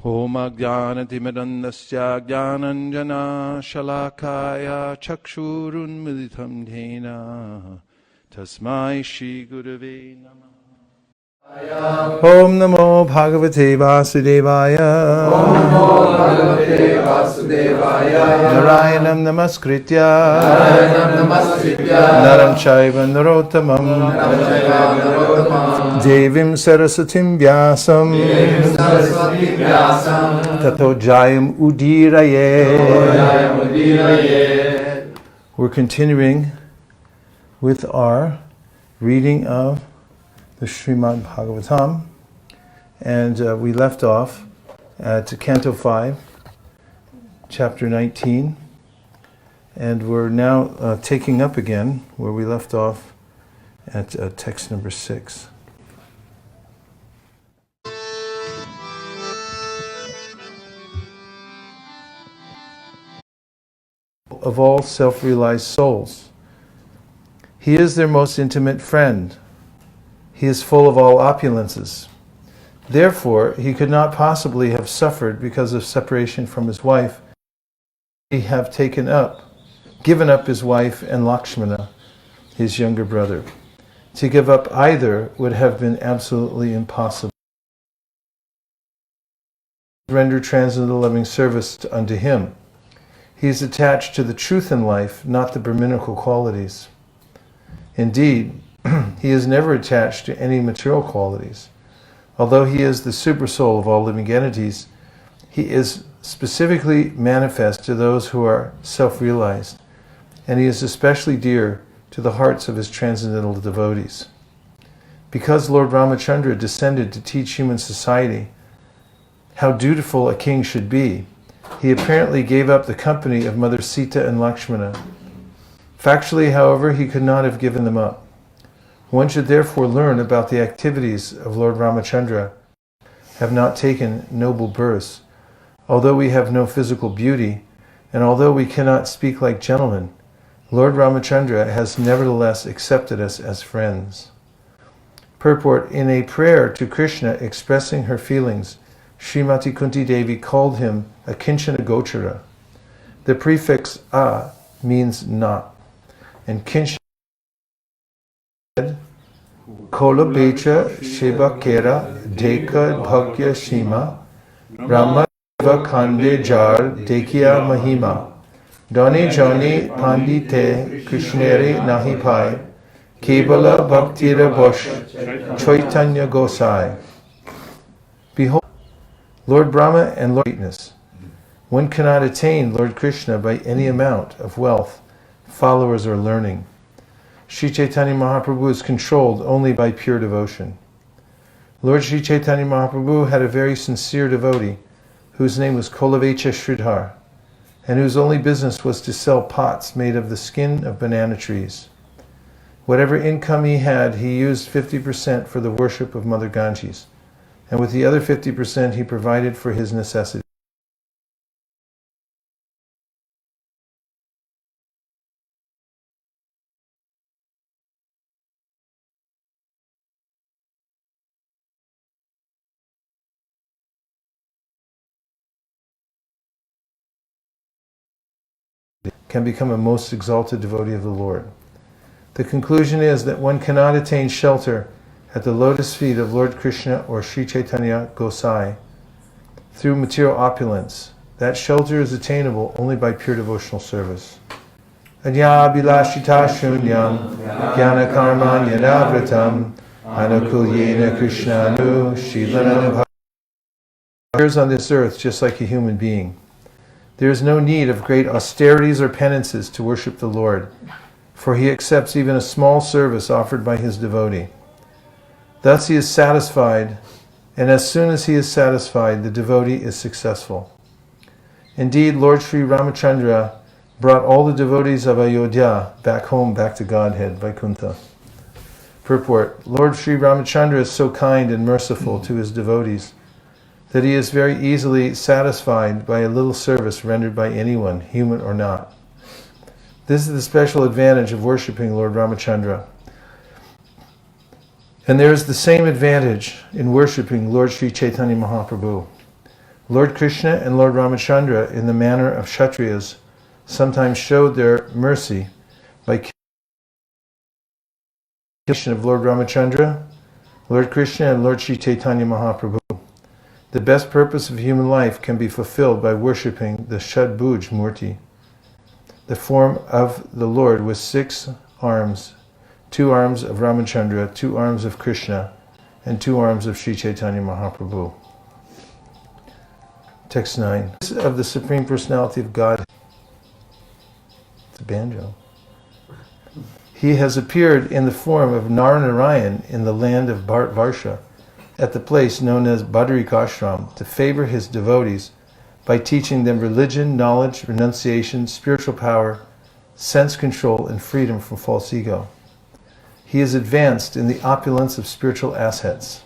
Om Ajnanatimidandasya Jnananjana Shalakaya Chakshurun Militam Dhena Tasmai Shri Gurave Namah. Om Namo Bhagavate Vasudevaya. Om Namo Bhagavate Vasudevaya. Narayanam Namaskritya. Naram Chaiva Narottamam. Devim Sarasatim Vyasam. Tato Jayam Udiraye. We're continuing with our reading of the Srimad Bhagavatam, and we left off at Canto 5, Chapter 19, and we're now taking up again where we left off at text number 6. Of all self-realized souls. He is their most intimate friend. He is full of all opulences. Therefore, he could not possibly have suffered because of separation from his wife. He have given up his wife and Lakshmana, his younger brother. To give up either would have been absolutely impossible. Render transcendental loving service unto him. He is attached to the truth in life, not the Brahminical qualities. Indeed, he is never attached to any material qualities. Although he is the supersoul of all living entities, he is specifically manifest to those who are self-realized, and he is especially dear to the hearts of his transcendental devotees. Because Lord Ramachandra descended to teach human society how dutiful a king should be, he apparently gave up the company of Mother Sita and Lakshmana. Factually, however, he could not have given them up. One should therefore learn about the activities of Lord Ramachandra, have not taken noble births. Although we have no physical beauty, and although we cannot speak like gentlemen, Lord Ramachandra has nevertheless accepted us as friends. Purport: in a prayer to Krishna expressing her feelings, Srimati Kunti Devi called him a Kinchana Gochara. The prefix a means not, and Kinchana Kola Becha Shiva Kera Deka Bhagya Shima Rama Kande Jar Dekia Mahima Doni Joni Pandite Krishneri Nahi Pai Kebala Bhaktira Bosh Chaitanya Gosai. Behold, Lord Brahma and Lord Greatness. One cannot attain Lord Krishna by any amount of wealth, followers, or learning. Sri Chaitanya Mahaprabhu is controlled only by pure devotion. Lord Sri Chaitanya Mahaprabhu had a very sincere devotee whose name was Kolavecha Sridhar, and whose only business was to sell pots made of the skin of banana trees. Whatever income he had, he used 50% for the worship of Mother Ganges, and with the other 50% he provided for his necessities. Can become a most exalted devotee of the Lord. The conclusion is that one cannot attain shelter at the lotus feet of Lord Krishna or Sri Chaitanya Gosai through material opulence. That shelter is attainable only by pure devotional service. Anya bilashita shunyam jnana karmanyadavritam anukulyena krishnanu shilanam appears on this earth just like a human being. There is no need of great austerities or penances to worship the Lord, for he accepts even a small service offered by his devotee. Thus he is satisfied, and as soon as he is satisfied, the devotee is successful. Indeed, Lord Sri Ramachandra brought all the devotees of Ayodhya back home, back to Godhead, Vaikuntha. Purport: Lord Sri Ramachandra is so kind and merciful to his devotees that he is very easily satisfied by a little service rendered by anyone, human or not. This is the special advantage of worshipping Lord Ramachandra. And there is the same advantage in worshipping Lord Sri Chaitanya Mahaprabhu. Lord Krishna and Lord Ramachandra, in the manner of Kshatriyas, sometimes showed their mercy by killing of Lord Ramachandra, Lord Krishna, and Lord Sri Chaitanya Mahaprabhu. The best purpose of human life can be fulfilled by worshipping the Shadbhuj Murti, the form of the Lord with 6 arms, 2 arms of Ramachandra, 2 arms of Krishna, and 2 arms of Sri Chaitanya Mahaprabhu. Text 9. Of the Supreme Personality of God. It's a banjo. He has appeared in the form of Narayan in the land of Bharatvarsha, at the place known as Badarikashram, to favor his devotees by teaching them religion, knowledge, renunciation, spiritual power, sense control, and freedom from false ego. He is advanced in the opulence of spiritual assets,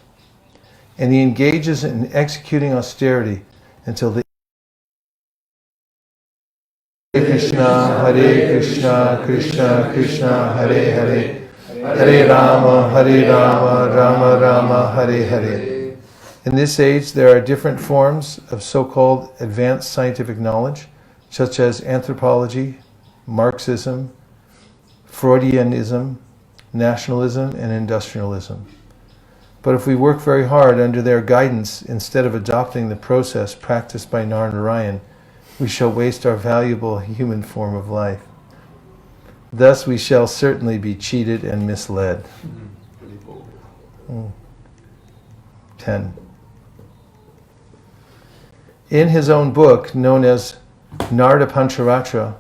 and he engages in executing austerity until the Krishna, Krishna, Krishna Krishna, Hare Hare, Hare Rama, Rama Rama, Hare Hare. In this age, there are different forms of so-called advanced scientific knowledge, such as anthropology, Marxism, Freudianism, nationalism, and industrialism. But if we work very hard under their guidance, instead of adopting the process practiced by Narayan, we shall waste our valuable human form of life. Thus we shall certainly be cheated and misled. 10. In his own book, known as Narada Pancharatra,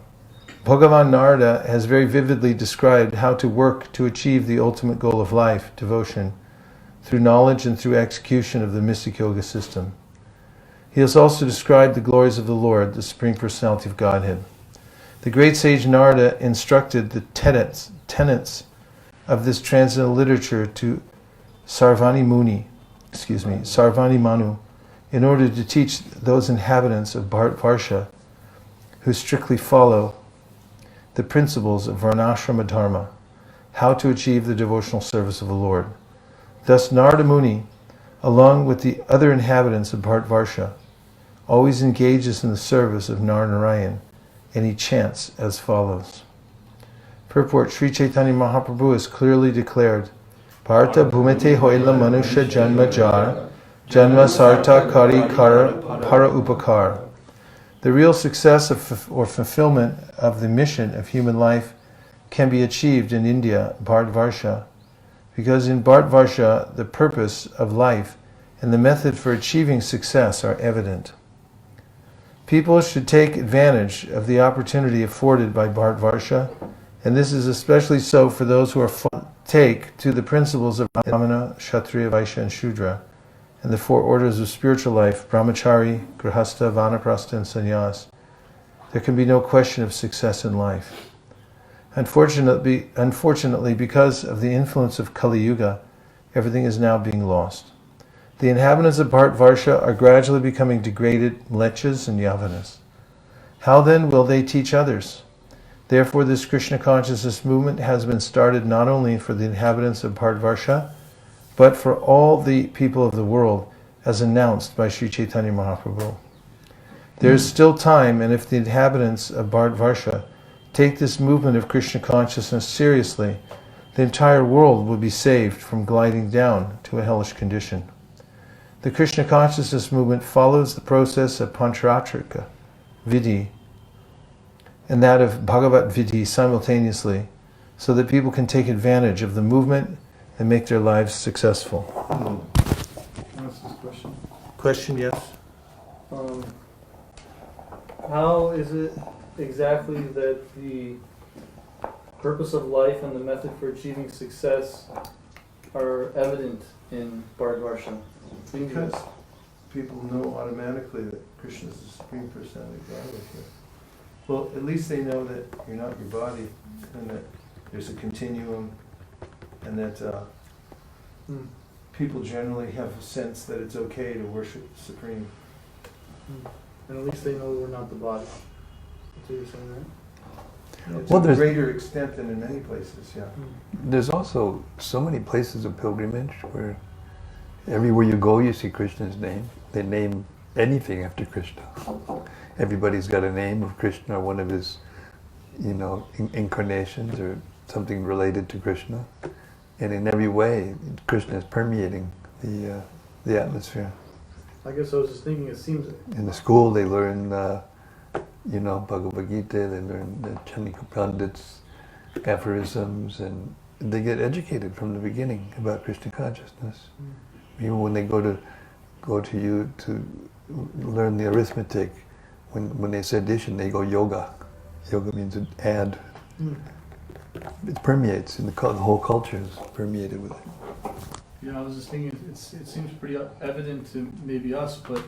Bhagavan Narada has very vividly described how to work to achieve the ultimate goal of life, devotion, through knowledge and through execution of the mystic yoga system. He has also described the glories of the Lord, the Supreme Personality of Godhead. The great sage Narada instructed the tenets of this transcendental literature to Sarvani Manu, in order to teach those inhabitants of Bharatvarsha who strictly follow the principles of Varnashrama Dharma, how to achieve the devotional service of the Lord. Thus Narada Muni, along with the other inhabitants of Bharatvarsha, always engages in the service of Narayan, and he chants as follows. Purport: Sri Chaitanya Mahaprabhu has clearly declared, Bharata bhumete hoila manusha janma jar, janma sarta kari kara para upakar. The real success or fulfillment of the mission of human life can be achieved in India, Bharatvarsha, because in Bharatvarsha the purpose of life and the method for achieving success are evident. People should take advantage of the opportunity afforded by Bharatvarsha, and this is especially so for those who are take to the principles of Brahmana, Kshatriya, Vaishya, and Shudra, and the 4 orders of spiritual life, Brahmachari, Grihastha, Vanaprastha, and Sannyas. There can be no question of success in life. Unfortunately, because of the influence of Kali Yuga, everything is now being lost. The inhabitants of Bharatvarsha are gradually becoming degraded lechas and yavanas. How then will they teach others? Therefore, this Krishna consciousness movement has been started not only for the inhabitants of Bharatvarsha, but for all the people of the world, as announced by Sri Chaitanya Mahaprabhu. There is still time, and if the inhabitants of Bharatvarsha take this movement of Krishna consciousness seriously, the entire world will be saved from gliding down to a hellish condition. The Krishna consciousness movement follows the process of Pancharatrika Vidhi and that of Bhagavat Vidhi simultaneously, so that people can take advantage of the movement and make their lives successful. What's this question? Question, yes? How is it exactly that the purpose of life and the method for achieving success are evident in Bharatvarsha? Because people know automatically that Krishna is the Supreme Personality of Godhead here. Well, at least they know that you're not your body, and that there's a continuum, and that people generally have a sense that it's okay to worship the Supreme. And at least they know we're not the body. That's what you're saying, right? It's a greater extent than in many places, yeah. There's also so many places of pilgrimage where everywhere you go you see Krishna's name. They name anything after Krishna. Everybody's got a name of Krishna or one of his, incarnations or something related to Krishna. And in every way, Krishna is permeating the atmosphere. I guess I was just thinking, it seems... In the school, they learn, Bhagavad Gita, they learn the Chanika Pandit's aphorisms, and they get educated from the beginning about Krishna consciousness. Even when they go to you to learn the arithmetic, when they say addition, they go yoga. Yoga means to add. It permeates, and the whole culture is permeated with it. Yeah, I was just thinking, it seems pretty evident to maybe us, but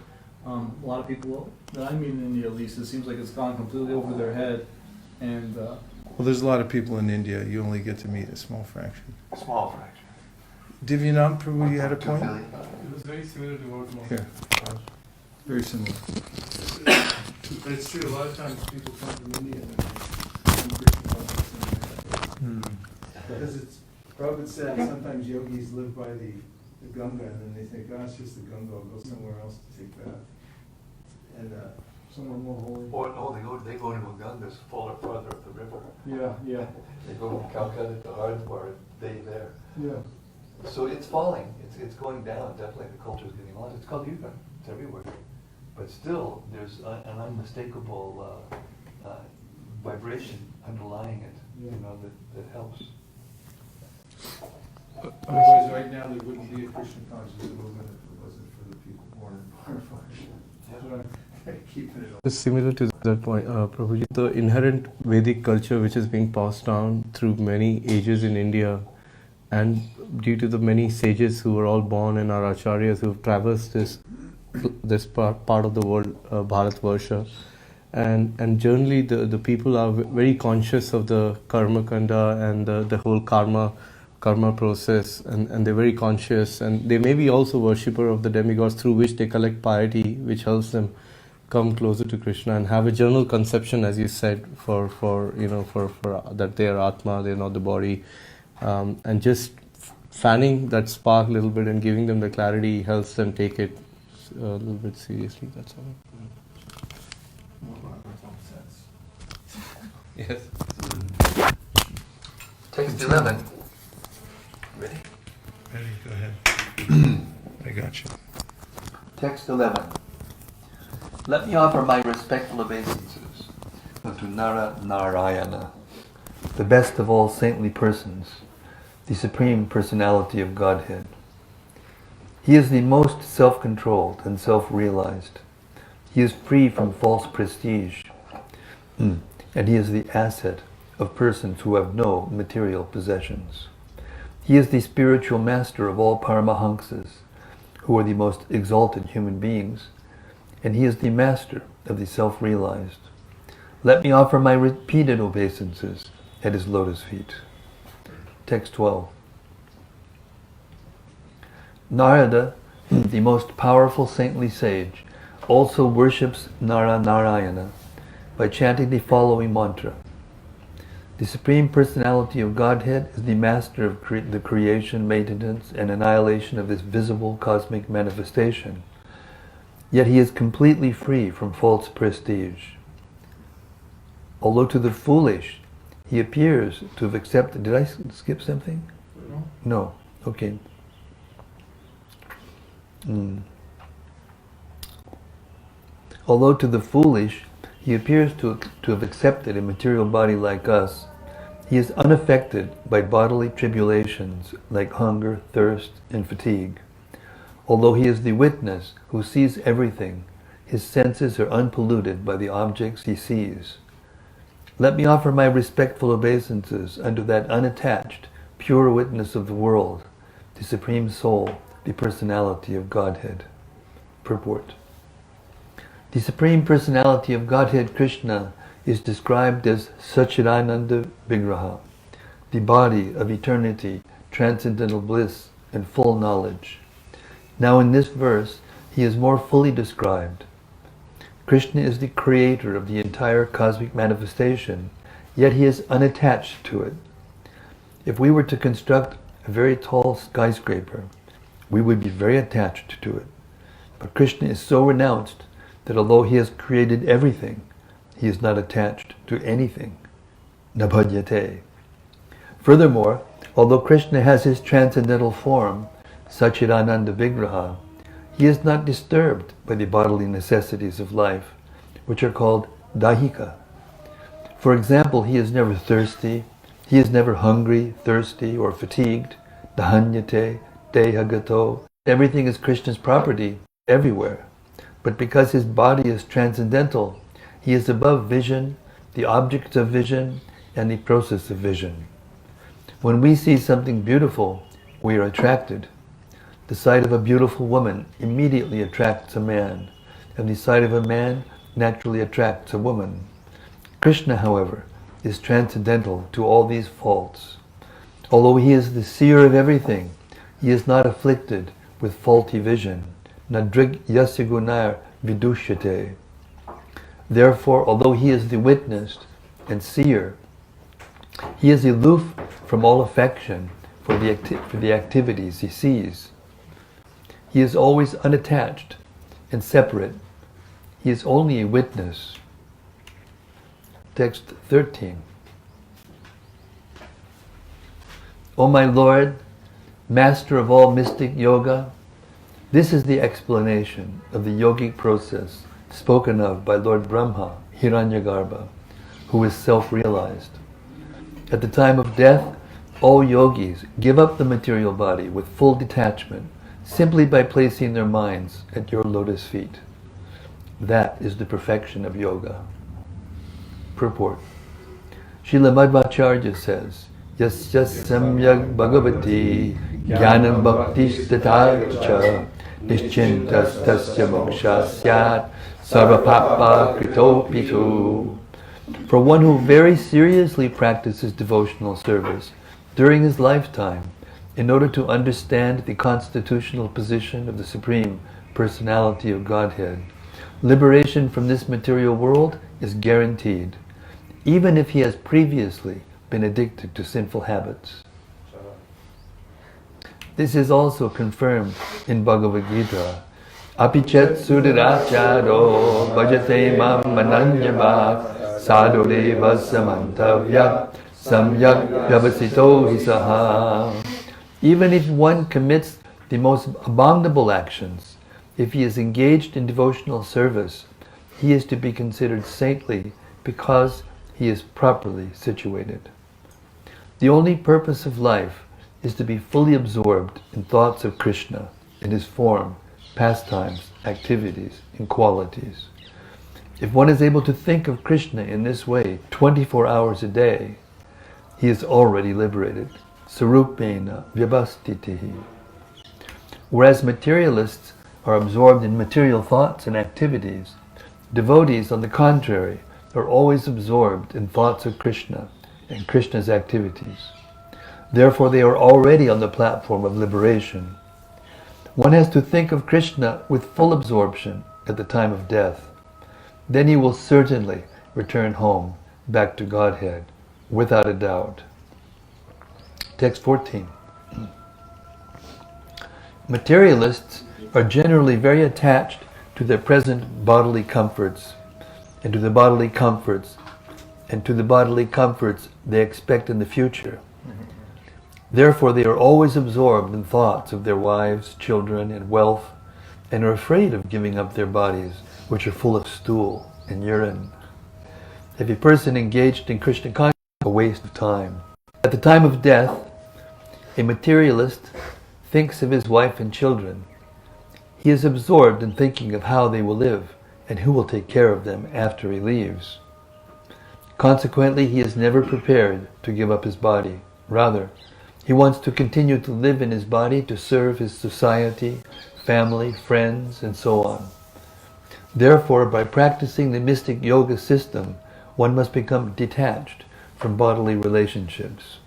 a lot of people that I meet in India, at least, it seems like it's gone completely over their head. And Well, there's a lot of people in India. You only get to meet a small fraction. Small fraction. Divyanam Prabhu, you had a point? It was very similar to what Here. Very similar. But it's true, a lot of times people come from India and Krishna consciousness. Because it's, Prabhupada said sometimes yogis live by the Ganga and then they think, oh, it's just the Ganga, I'll go somewhere else to take bath. And somewhere more holy. Or no, they go to Ganga's farther up the river. yeah. They go from Calcutta to Haridwar, they there. Yeah. So it's falling. It's going down. Definitely, the culture is getting lost. It's called Yuga. It's everywhere. But still, there's an unmistakable vibration underlying it. That helps. Otherwise, right now, there wouldn't be a Krishna consciousness movement if it wasn't for the people born in Bharati. That's what I'm keeping it all. Similar to that point, Prabhuji, the inherent Vedic culture which is being passed down through many ages in India, and due to the many sages who were all born in our acharyas who have traversed this part of the world, Bharatvarsha, and generally the people are very conscious of the karma kanda and the whole karma process, and they're very conscious, and they may be also worshipper of the demigods through which they collect piety, which helps them come closer to Krishna and have a general conception, as you said, for that they are Atma, they are not the body, and just fanning that spark a little bit and giving them the clarity helps them take it a little bit seriously. That's all. Yes. Text 11. Ready? Ready, go ahead. I got you. Text 11. Let me offer my respectful obeisances unto Narayana, the best of all saintly persons, the Supreme Personality of Godhead. He is the most self-controlled and self-realized. He is free from false prestige. And he is the asset of persons who have no material possessions. He is the spiritual master of all Paramahamsas, who are the most exalted human beings, and he is the master of the self-realized. Let me offer my repeated obeisances at his lotus feet. Text 12. Narada, the most powerful saintly sage, also worships Narayana by chanting the following mantra. The Supreme Personality of Godhead is the master of the creation, maintenance, and annihilation of this visible cosmic manifestation. Yet he is completely free from false prestige. Although to the foolish, he appears to have accepted... Did I skip something? No. Okay. Although to the foolish, he appears to have accepted a material body like us, he is unaffected by bodily tribulations like hunger, thirst, and fatigue. Although he is the witness who sees everything, his senses are unpolluted by the objects he sees. Let me offer my respectful obeisances unto that unattached, pure witness of the world, the Supreme Soul, the Personality of Godhead. Purport. The Supreme Personality of Godhead, Krishna, is described as Satchidananda Vigraha, the body of eternity, transcendental bliss, and full knowledge. Now in this verse, he is more fully described. Krishna is the creator of the entire cosmic manifestation, yet he is unattached to it. If we were to construct a very tall skyscraper, we would be very attached to it. But Krishna is so renounced that although he has created everything, he is not attached to anything. Nabhadyate. Furthermore, although Krishna has his transcendental form, Sachidananda Vigraha, he is not disturbed by the bodily necessities of life, which are called dahika. For example, he is never thirsty, he is never hungry, thirsty, or fatigued. Dahanyate, dehagato. Everything is Krishna's property, everywhere. But because his body is transcendental, he is above vision, the objects of vision, and the process of vision. When we see something beautiful, we are attracted. The sight of a beautiful woman immediately attracts a man, and the sight of a man naturally attracts a woman. Krishna, however, is transcendental to all these faults. Although he is the seer of everything, he is not afflicted with faulty vision. Nadrig yasya gunar vidushyate. Therefore, although he is the witness and seer, he is aloof from all affection for the activities he sees. He is always unattached and separate. He is only a witness. Text 13. O my Lord, Master of all mystic yoga, this is the explanation of the yogic process spoken of by Lord Brahma, Hiranyagarbha, who is self-realized. At the time of death, all yogis give up the material body with full detachment, simply by placing their minds at your lotus feet. That is the perfection of yoga. Purport. Srila Madhvacharya says, Yasya samyak bhagavati jnanam bhaktistatha nischintas tasya moksha syat sarvapapa kritopitu. For one who very seriously practices devotional service during his lifetime, in order to understand the constitutional position of the Supreme Personality of Godhead, liberation from this material world is guaranteed, even if he has previously been addicted to sinful habits. This is also confirmed in Bhagavad Gita. Apichet sudiracharo bhajate mam mananyava sadhudeva samantavya samyak vyavasito hisaha. Even if one commits the most abominable actions, if he is engaged in devotional service, he is to be considered saintly because he is properly situated. The only purpose of life is to be fully absorbed in thoughts of Krishna, in his form, pastimes, activities, and qualities. If one is able to think of Krishna in this way 24 hours a day, he is already liberated. Sarupena vyabhastitihi. Whereas materialists are absorbed in material thoughts and activities, devotees, on the contrary, are always absorbed in thoughts of Krishna and Krishna's activities. Therefore, they are already on the platform of liberation. One has to think of Krishna with full absorption at the time of death. Then he will certainly return home, back to Godhead, without a doubt. Text 14. Materialists are generally very attached to their present bodily comforts, and to the bodily comforts they expect in the future. Therefore, they are always absorbed in thoughts of their wives, children, and wealth, and are afraid of giving up their bodies, which are full of stool and urine. If a person engaged in Krishna consciousness is a waste of time. At the time of death, a materialist thinks of his wife and children. He is absorbed in thinking of how they will live and who will take care of them after he leaves. Consequently, he is never prepared to give up his body. Rather, he wants to continue to live in his body to serve his society, family, friends, and so on. Therefore, by practicing the mystic yoga system, one must become detached from bodily relationships.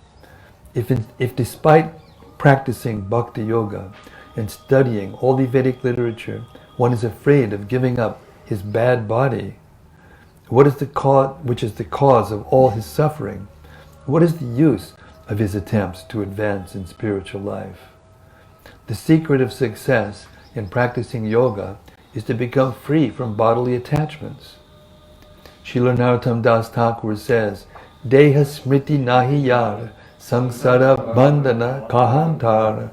If despite practicing bhakti yoga and studying all the Vedic literature, one is afraid of giving up his bad body, which is the cause of all his suffering, what is the use of his attempts to advance in spiritual life? The secret of success in practicing yoga is to become free from bodily attachments. Srila Narottam Das Thakur says, Deha smriti nahi yar, samsara bandhana kahantar.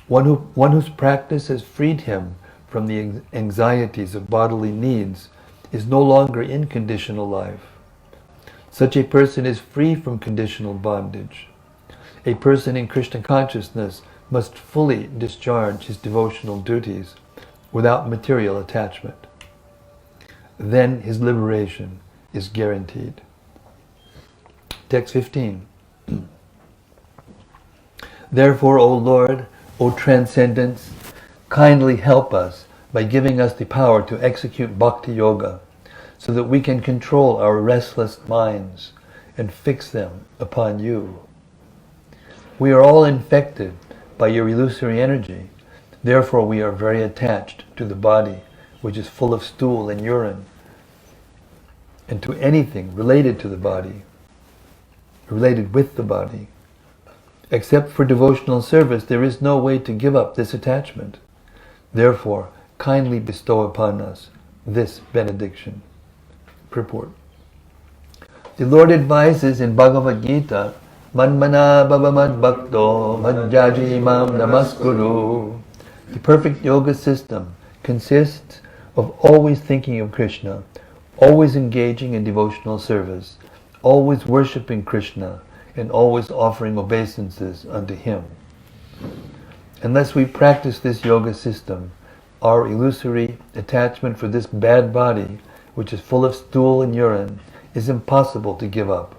One whose practice has freed him from the anxieties of bodily needs is no longer in conditional life. Such a person is free from conditional bondage. A person in Krishna consciousness must fully discharge his devotional duties without material attachment. Then his liberation is guaranteed. Text 15. Therefore, O Lord, O Transcendence, kindly help us by giving us the power to execute Bhakti Yoga so that we can control our restless minds and fix them upon you. We are all infected by your illusory energy. Therefore, we are very attached to the body, which is full of stool and urine, and to anything related to the body, related with the body. Except for devotional service, there is no way to give up this attachment. Therefore, kindly bestow upon us this benediction. Purport. The Lord advises in Bhagavad Gita, Manmana bhavamad bhakto madhyaji mam namaskuru. The perfect yoga system consists of always thinking of Krishna, always engaging in devotional service, always worshipping Krishna, and always offering obeisances unto Him. Unless we practice this yoga system, our illusory attachment for this bad body, which is full of stool and urine, is impossible to give up.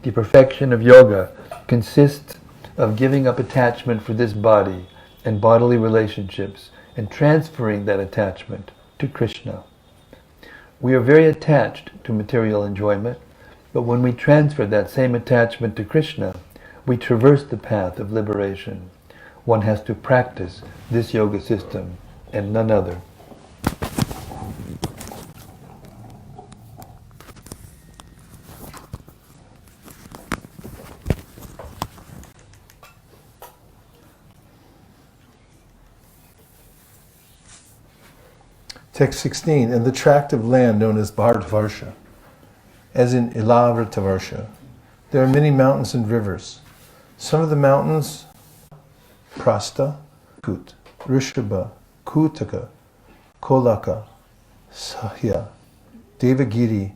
The perfection of yoga consists of giving up attachment for this body and bodily relationships and transferring that attachment to Krishna. We are very attached to material enjoyment, but when we transfer that same attachment to Krishna, we traverse the path of liberation. One has to practice this yoga system and none other. Text 16. In the tract of land known as Bharatvarsha, as in Ilavratavarsa, there are many mountains and rivers. Some of the mountains, Prastha, Kut, Rishabha, Kutaka, Kolaka, Sahya, Devagiri,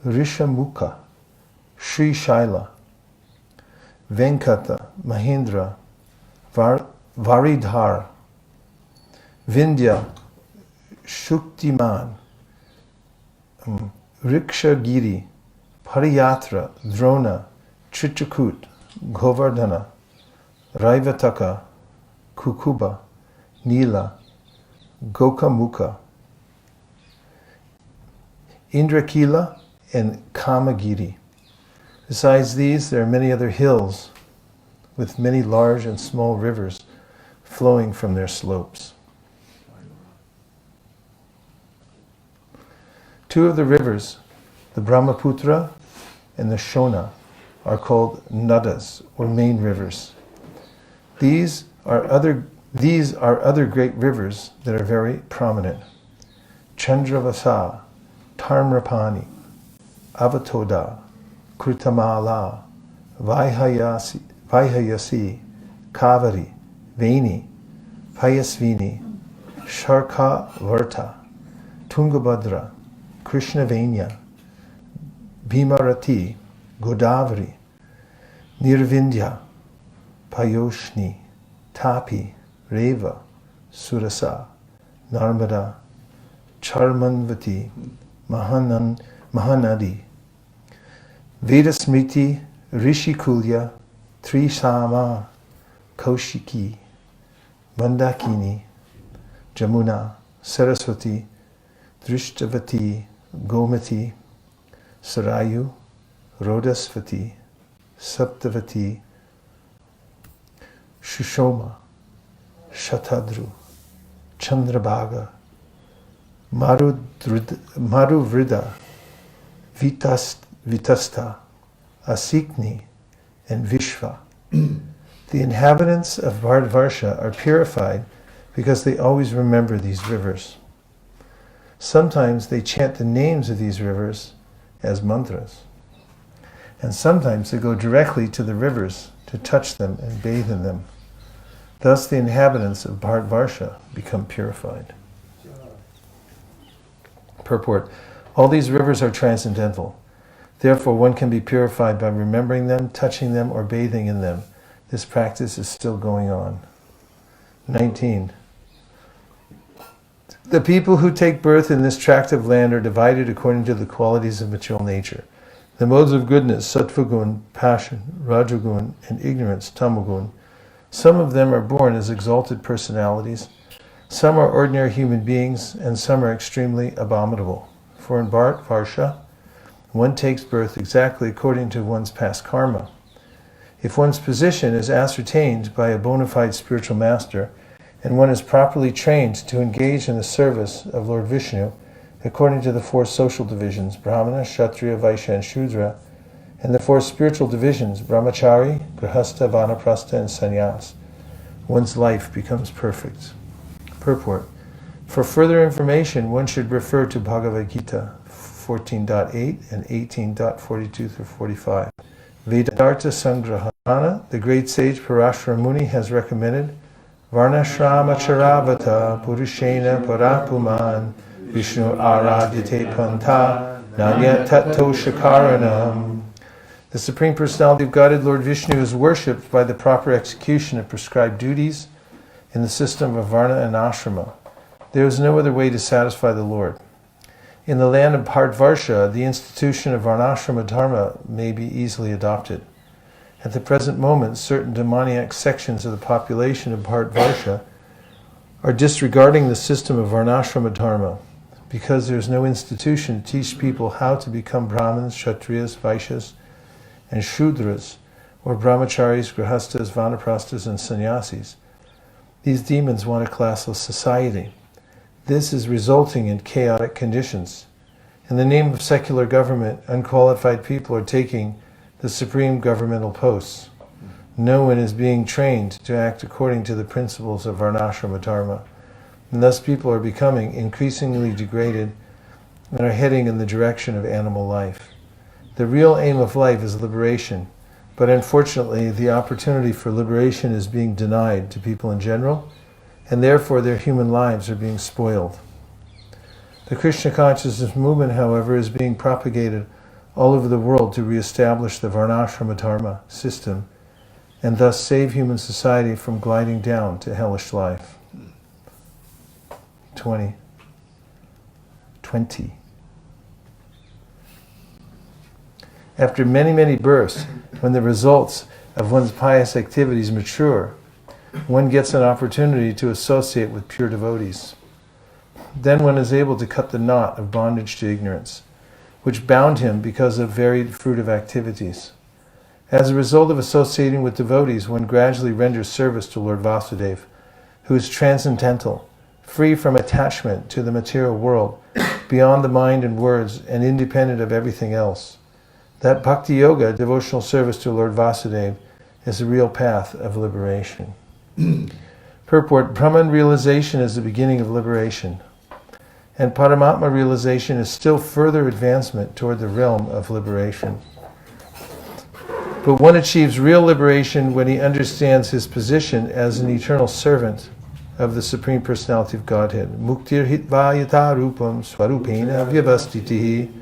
Rishamukha, Sri Shaila, Venkata, Mahindra, Varidhar, Vindhya, Shuktiman, Rikshagiri, Pariyatra, Drona, Chitrakut, Govardhana, Raivataka, Kukuba, Nila, Gokamukha, Indrakila, and Kamagiri. Besides these, there are many other hills with many large and small rivers flowing from their slopes. Two of the rivers, the Brahmaputra and the Shona, are called nadas, or main rivers. These are other great rivers that are very prominent. Chandravasa, Tarmrapani, Avatoda, Krutamala, Vaihayasi, Kavari, Veni, Payasvini, Sharkavarta, Tungabhadra, Krishnavenya, Bhimarati, Godavari, Nirvindhya, Payoshni, Tapi, Reva, Surasa, Narmada, Charmanvati, Mahanadi, Vedasmriti, Rishikulya, Trisama, Kaushiki, Mandakini, Jamuna, Saraswati, Drishtavati, Gomati, Sarayu, Rodasvati, Saptavati, Shushoma, Shatadru, Chandrabhaga, Maruvrida, Vitasta, Asikni, and Vishva. The inhabitants of Bharatvarsha are purified because they always remember these rivers. Sometimes they chant the names of these rivers as mantras. And sometimes they go directly to the rivers to touch them and bathe in them. Thus the inhabitants of Bharatvarsha become purified. Purport. All these rivers are transcendental. Therefore one can be purified by remembering them, touching them, or bathing in them. This practice is still going on. 19. The people who take birth in this tract of land are divided according to the qualities of material nature. The modes of goodness, sattvagun, passion, rajagun, and ignorance, tamagun. Some of them are born as exalted personalities, some are ordinary human beings, and some are extremely abominable. For in Bharatvarsha, one takes birth exactly according to one's past karma. If one's position is ascertained by a bona fide spiritual master, and one is properly trained to engage in the service of Lord Vishnu, according to the four social divisions, Brahmana, Kshatriya, Vaishya, and Shudra, and the four spiritual divisions, Brahmachari, Grihastha, Vanaprastha, and Sannyas, one's life becomes perfect. Purport. For further information, one should refer to Bhagavad Gita 14.8 and 18.42-45. Vedartha Sangrahana, the great sage Parashara Muni has recommended, Varnashrama Charavata Purushena Parapuman Vishnu Aradhite Panta Nanyat Tato Shakaranam. The Supreme Personality of Godhead, Lord Vishnu, is worshipped by the proper execution of prescribed duties in the system of Varna and Ashrama. There is no other way to satisfy the Lord. In the land of Bharatvarsha, the institution of Varnashrama Dharma may be easily adopted. At the present moment, certain demoniac sections of the population of Bharatvarsha are disregarding the system of Varnashrama Dharma because there is no institution to teach people how to become Brahmins, Kshatriyas, Vaishyas, and Shudras, or Brahmacharis, Grihastas, Vanaprasthas, and Sannyasis. These demons want a classless society. This is resulting in chaotic conditions. In the name of secular government, unqualified people are taking the supreme governmental posts. No one is being trained to act according to the principles of Varnashrama Dharma, and thus people are becoming increasingly degraded and are heading in the direction of animal life. The real aim of life is liberation, but unfortunately the opportunity for liberation is being denied to people in general, and therefore their human lives are being spoiled. The Krishna consciousness movement, however, is being propagated all over the world to re-establish the Varnashrama Dharma system and thus save human society from gliding down to hellish life. 20. After many, many births, when the results of one's pious activities mature, one gets an opportunity to associate with pure devotees. Then one is able to cut the knot of bondage to ignorance, which bound him because of varied fruitive activities. As a result of associating with devotees, one gradually renders service to Lord Vasudeva, who is transcendental, free from attachment to the material world, beyond the mind and words, and independent of everything else. That Bhakti Yoga, devotional service to Lord Vasudeva, is the real path of liberation. Purport. Brahman realization is the beginning of liberation, and Paramatma realization is still further advancement toward the realm of liberation. But one achieves real liberation when he understands his position as an eternal servant of the Supreme Personality of Godhead. Muktir hitva yata rupam swarupena vyavastitihi.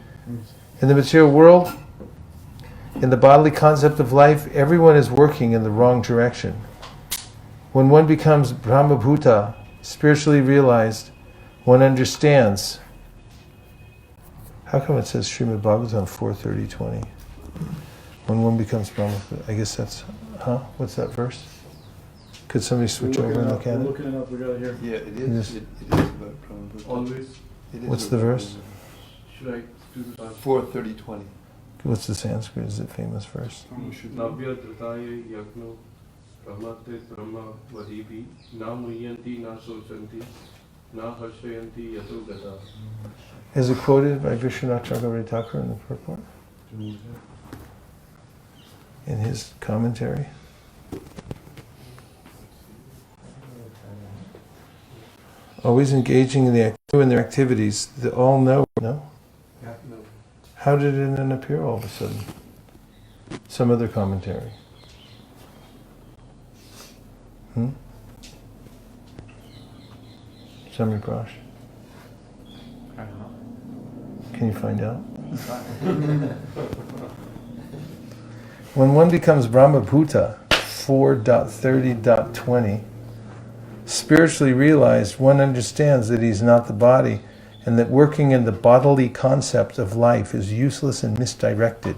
In the material world, in the bodily concept of life, everyone is working in the wrong direction. When one becomes Brahmabhuta, spiritually realized, one understands. How come it says Srimad Bhagavatam 4:30-20? When one becomes Brahmabhuta, I guess that's, what's that verse? Could somebody switch over and look at it? Looking it up, we got it here. Yeah, it is. It is about Brahmabhuta. Always. What's the verse? Should I do this? 4:30-20. What's the Sanskrit? Is it famous verse? Navya Dhritaye Yagno Brahmate Brahma Vadibhi Na Muhyanti Na Sochanti Na Harshayanti Yato Gata. Is it quoted by Vishwanath Chakravarti Thakur in the purport? In his commentary? always engaging in doing their activities, they all know, no? Yeah, no. How did it then appear all of a sudden? Some other commentary. Sami Prash? I don't know. Can you find out? When one becomes Brahmabhuta, 4.30.20, spiritually realized, one understands that he's not the body and that working in the bodily concept of life is useless and misdirected.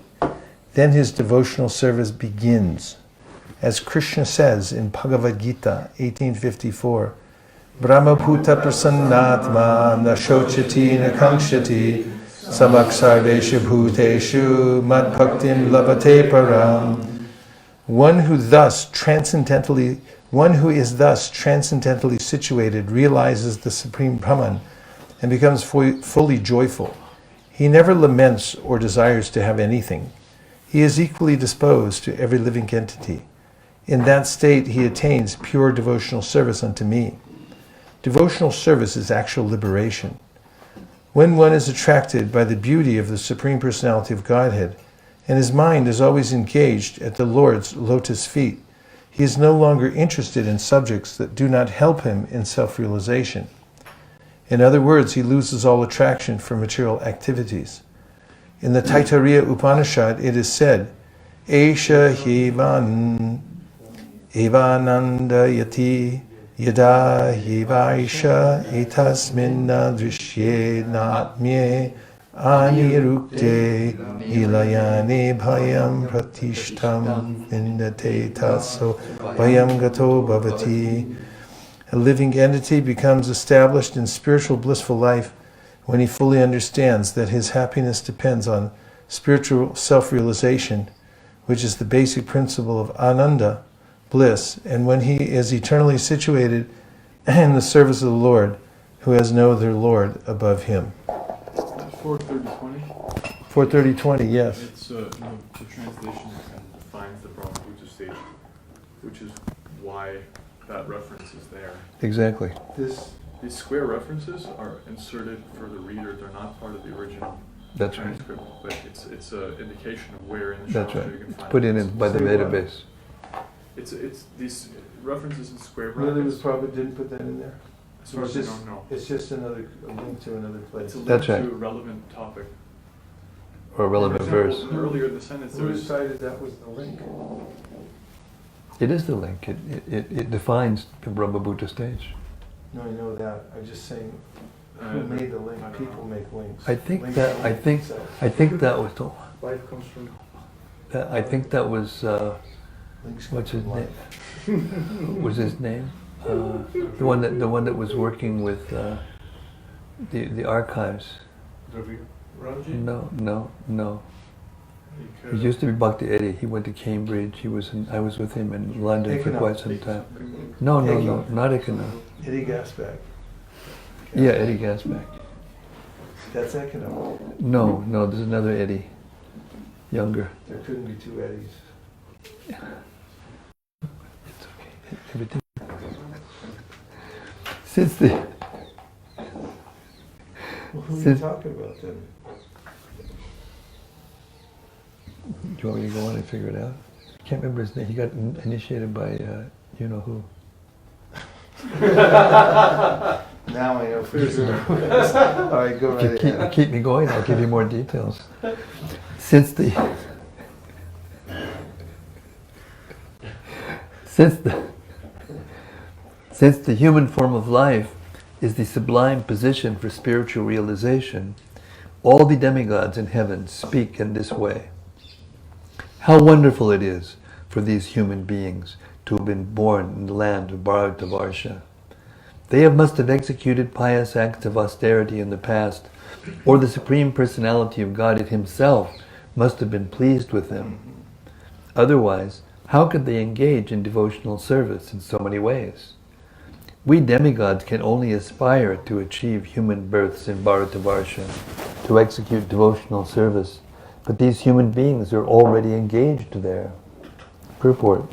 Then his devotional service begins. As Krishna says in Bhagavad Gita 1854, Brahmabhuta prasannatma na shochati na kankshati samak sarveshu bhuteshu mad bhaktim labhate param. One who is thus transcendentally situated realizes the Supreme Brahman and becomes fully joyful. He never laments or desires to have anything. He is equally disposed to every living entity. In that state he attains pure devotional service unto me. Devotional service is actual liberation. When one is attracted by the beauty of the Supreme Personality of Godhead, and his mind is always engaged at the Lord's lotus feet, he is no longer interested in subjects that do not help him in self-realization. In other words, he loses all attraction for material activities. In the Taittiriya Upanishad it is said, Esha hivan evananda yati yada hivaisha etasmin drishye natmye anirukte ilayane bhayam pratishtam vindate taso bhayam gato bhavati. A living entity becomes established in spiritual blissful life when he fully understands that his happiness depends on spiritual self-realization, which is the basic principle of ananda, bliss, and when he is eternally situated in the service of the Lord, who has no other Lord above him. 4:30:20. 4:30:20, yes. It's the translation defines the Brahmabhuta state, which is why that reference is there. Exactly. These square references are inserted for the reader. They're not part of the original That's right. transcript, but it's an indication of where in the That's Shastra right. you can It's find put in it. it by the database. It's these references in square Really, brackets. Prabhupada didn't put that in there? As far as I don't know. It's just a link to another place. It's a link That's to right. a relevant topic. Or a relevant For verse. example, earlier in the sentence, there Who was decided that was the link? It is the link. It defines the Brahmabhuta stage. No, I know that. I'm just saying, Uh, who made the link? I don't People know. make links. I think Links that don't I make think themselves. I think that was the Life comes from I think that was Links come what's his from name? life. Was his name the one that was working with the archives? Ravi Ramji? No. He used to be Bhakti Eddie. He went to Cambridge. I was with him in London for Ekano. quite some time. No, not Ekano. Eddie Gasback. Yeah, Eddie Gasback. That's Ekano. No, there's another Eddie, younger. There couldn't be two Eddies. It's okay. Everything. Since the Well, who are you Since- talking about then? Do you want me to go on and figure it out? I can't remember his name. He got initiated by you know who. Now I know for sure. All right, go right ahead. Keep me going. I'll give you more details. Since the human form of life is the sublime position for spiritual realization, all the demigods in heaven speak in this way. How wonderful it is for these human beings to have been born in the land of Bharati. They must have executed pious acts of austerity in the past, or the Supreme Personality of Godhead Himself must have been pleased with them. Otherwise, how could they engage in devotional service in so many ways? We demigods can only aspire to achieve human births in Bharatavarsa, to execute devotional service, but these human beings are already engaged there. Purport.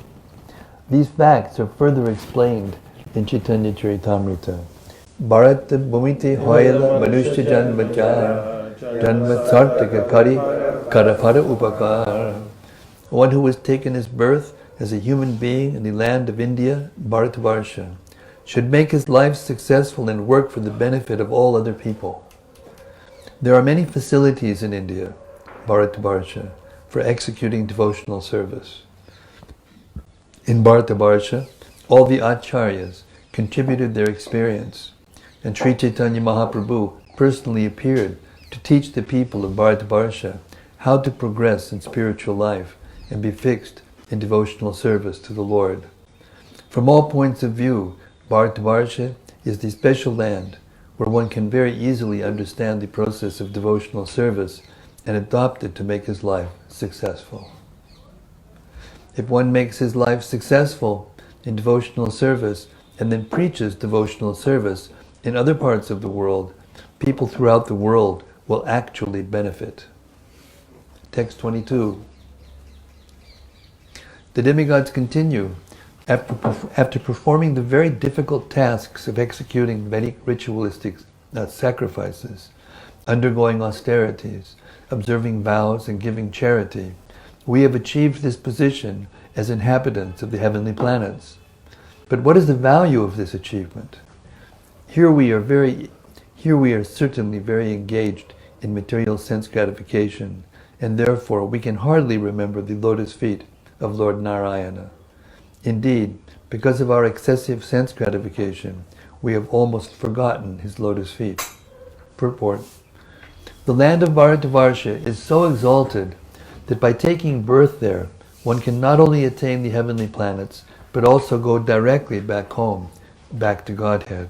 These facts are further explained in Chaitanya Charitamrita. Bharata Bhumite Hoyala Manushya Janmacha Janma Sartaka Kari Karafara Upakar. One who has taken his birth as a human being in the land of India, Bharatavarsha, should make his life successful and work for the benefit of all other people. There are many facilities in India, Bharatavarsha, for executing devotional service. In Bharatavarsha, all the acharyas contributed their experience, and Sri Chaitanya Mahaprabhu personally appeared to teach the people of Bharatavarsha how to progress in spiritual life and be fixed in devotional service to the Lord. From all points of view, Bharatavarsha is the special land where one can very easily understand the process of devotional service and adopt it to make his life successful. If one makes his life successful in devotional service and then preaches devotional service in other parts of the world, people throughout the world will actually benefit. Text 22. The demigods continue. After performing the very difficult tasks of executing many ritualistic sacrifices, undergoing austerities, observing vows and giving charity, we have achieved this position as inhabitants of the heavenly planets. But what is the value of this achievement? Here we are certainly very engaged in material sense gratification, and therefore we can hardly remember the lotus feet of Lord Narayana. Indeed, because of our excessive sense gratification, we have almost forgotten his lotus feet. Purport. The land of Bharatavarsha is so exalted that by taking birth there, one can not only attain the heavenly planets, but also go directly back home, back to Godhead.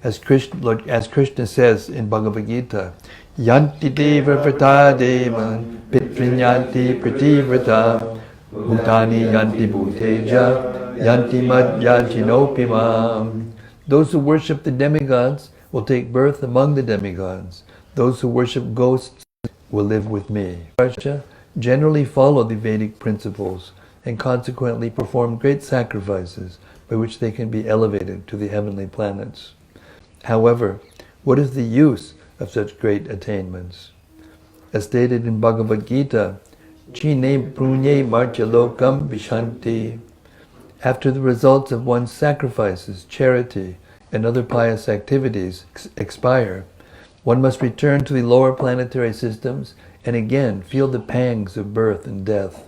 As Krishna says in Bhagavad Gita, Yanti deva vrata devan, pitrinyanti prativrata, Bhutani yanti bhuteja, yanti mad yajinopimam. Those who worship the demigods will take birth among the demigods. Those who worship ghosts will live with me. Vaisesika generally follow the Vedic principles and consequently perform great sacrifices by which they can be elevated to the heavenly planets. However, what is the use of such great attainments? As stated in Bhagavad Gita, Chine prunye martyalokam vishanti. After the results of one's sacrifices, charity, and other pious activities expire, one must return to the lower planetary systems and again feel the pangs of birth and death.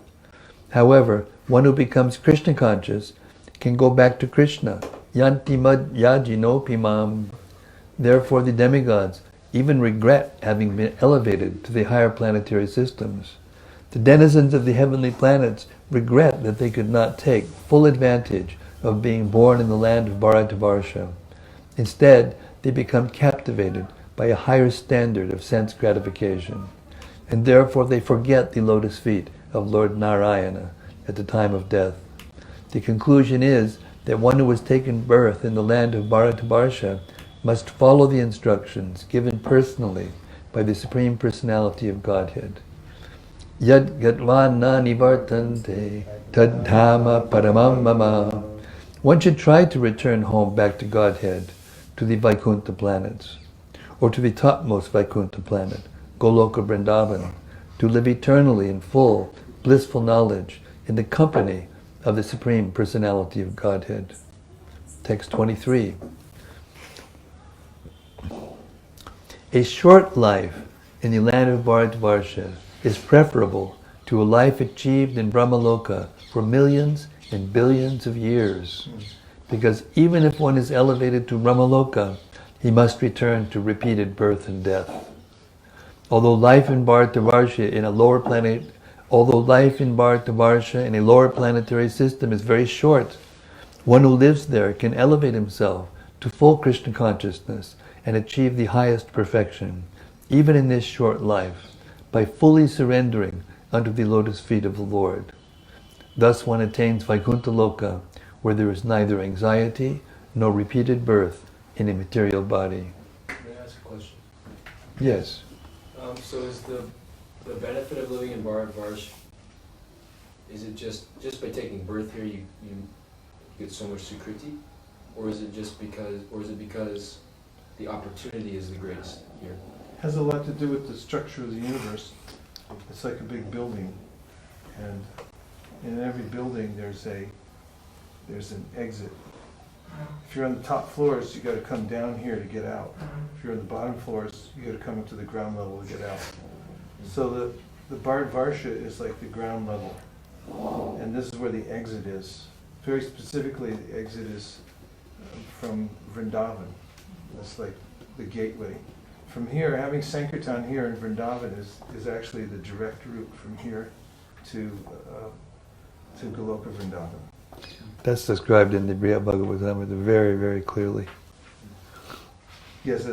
However, one who becomes Krishna conscious can go back to Krishna. Yanti mad yajinopimam. Therefore the demigods even regret having been elevated to the higher planetary systems. The denizens of the heavenly planets regret that they could not take full advantage of being born in the land of Bharatavarsha. Instead, they become captivated by a higher standard of sense gratification, and therefore they forget the lotus feet of Lord Narayana at the time of death. The conclusion is that one who has taken birth in the land of Bharatavarsha must follow the instructions given personally by the Supreme Personality of Godhead. Yad gatva na nivartante tad dhamma paramam mama. One should try to return home back to Godhead, to the Vaikuntha planets, or to the topmost Vaikuntha planet, Goloka Vrindavan, to live eternally in full, blissful knowledge in the company of the Supreme Personality of Godhead. Text 23. A short life in the land of Bharatavarsha is preferable to a life achieved in Brahmaloka for millions and billions of years. Because even if one is elevated to Brahmaloka, he must return to repeated birth and death. Although life in Bharatavarsha in a lower planetary system is very short, one who lives there can elevate himself to full Krishna consciousness and achieve the highest perfection, even in this short life, by fully surrendering unto the lotus feet of the Lord. Thus one attains Vaikuntha Loka, where there is neither anxiety nor repeated birth in a material body. May I ask a question? Yes. So is the benefit of living in Bharatavarsha, is it just by taking birth here you get so much sukriti? Or is it because the opportunity is the greatest here. Has a lot to do with the structure of the universe. It's like a big building, and in every building there's an exit. If you're on the top floors, you got to come down here to get out. If you're on the bottom floors, you got to come up to the ground level to get out. So the Bharat Varsha is like the ground level, and this is where the exit is. Very specifically, the exit is from Vrindavan. That's like the gateway. From here, having Sankirtan here in Vrindavan is actually the direct route from here to Goloka Vrindavan. That's described in the Brihad Bhagavatamrita very, very clearly. Yes,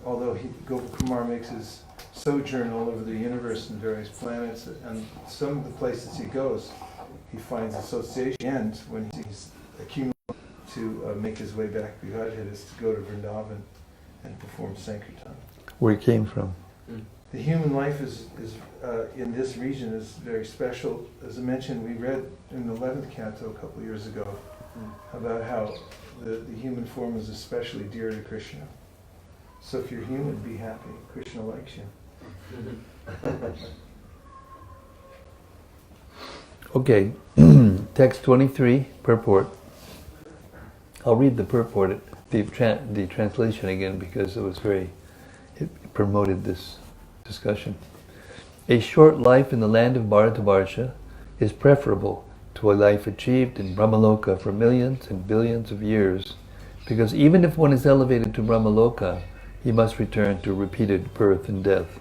although Gopakumar makes his sojourn all over the universe and various planets, and some of the places he goes, he finds association. And when he's accumulating to make his way back to Godhead is to go to Vrindavan and perform Sankirtan. Where he came from. The human life is in this region is very special. As I mentioned, we read in the 11th canto a couple of years ago about how the human form is especially dear to Krishna. So if you're human, be happy. Krishna likes you. Okay, text 23, purport. I'll read the purport, the translation again, because it promoted this discussion. A short life in the land of Bharatavarsha is preferable to a life achieved in Brahmaloka for millions and billions of years, because even if one is elevated to Brahmaloka, he must return to repeated birth and death.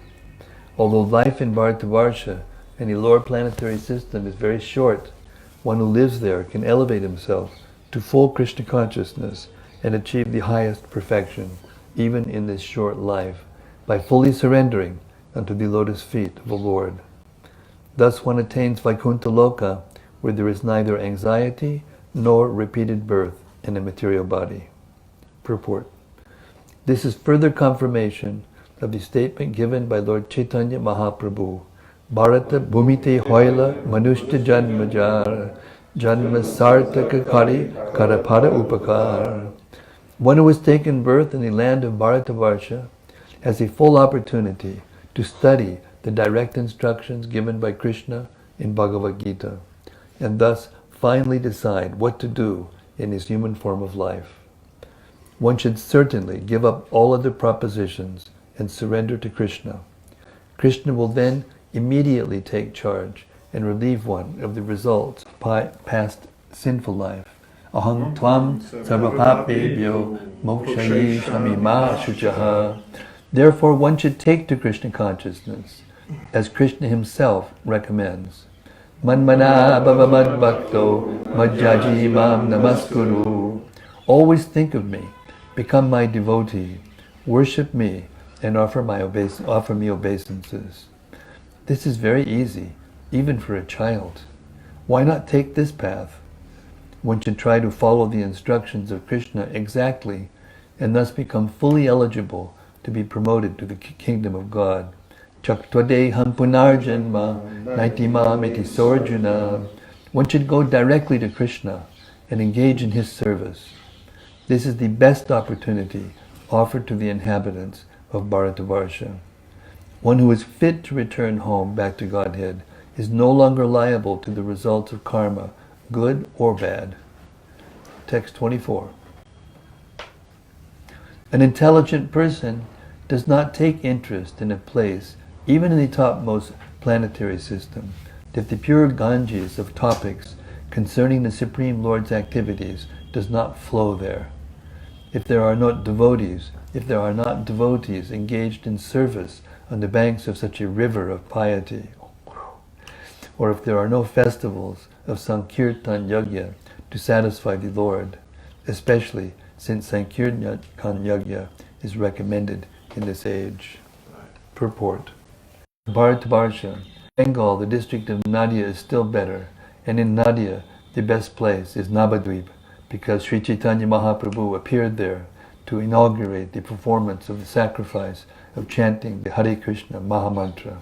Although life in Bharatavarsha, any lower planetary system, is very short, one who lives there can elevate himself to full Krishna consciousness and achieve the highest perfection, even in this short life, by fully surrendering unto the lotus feet of the Lord. Thus one attains Vaikuntha Loka, where there is neither anxiety nor repeated birth in a material body. Purport. This is further confirmation of the statement given by Lord Chaitanya Mahaprabhu, Bharata Bhumite Hoila Manushya Janmajar Janma Sartaka Kari Karapada Upakar. One who has taken birth in the land of Bharatavarsha has a full opportunity to study the direct instructions given by Krishna in Bhagavad Gita, and thus finally decide what to do in his human form of life. One should certainly give up all other propositions and surrender to Krishna. Krishna will then immediately take charge and relieve one of the results of past sinful life. Aham tvam sarvapapebhyo mokshayishami ma shuchaha. Therefore one should take to Krishna consciousness, as Krishna himself recommends. Manmana bhavamad bhakto madhyaji mam namaskuru. Always think of me, become my devotee, worship me, and offer me obeisances. This is very easy, even for a child. Why not take this path? One should try to follow the instructions of Krishna exactly, and thus become fully eligible to be promoted to the kingdom of God. Chaktvadeham punarjanma naitimam iti sorjuna. One should go directly to Krishna and engage in his service. This is the best opportunity offered to the inhabitants of Bharatavarsha. One who is fit to return home back to Godhead is no longer liable to the results of karma, good or bad. Text 24. An intelligent person does not take interest in a place, even in the topmost planetary system, if the pure Ganges of topics concerning the Supreme Lord's activities does not flow there. If there are not devotees engaged in service on the banks of such a river of piety, or if there are no festivals of Sankirtan Yajna to satisfy the Lord, especially since Sankirtan Yajna is recommended in this age. Purport. Bharatavarsha, Bengal, the district of Nadia, is still better, and in Nadia the best place is Navadvip, because Sri Chaitanya Mahaprabhu appeared there to inaugurate the performance of the sacrifice of chanting the Hare Krishna Mahamantra.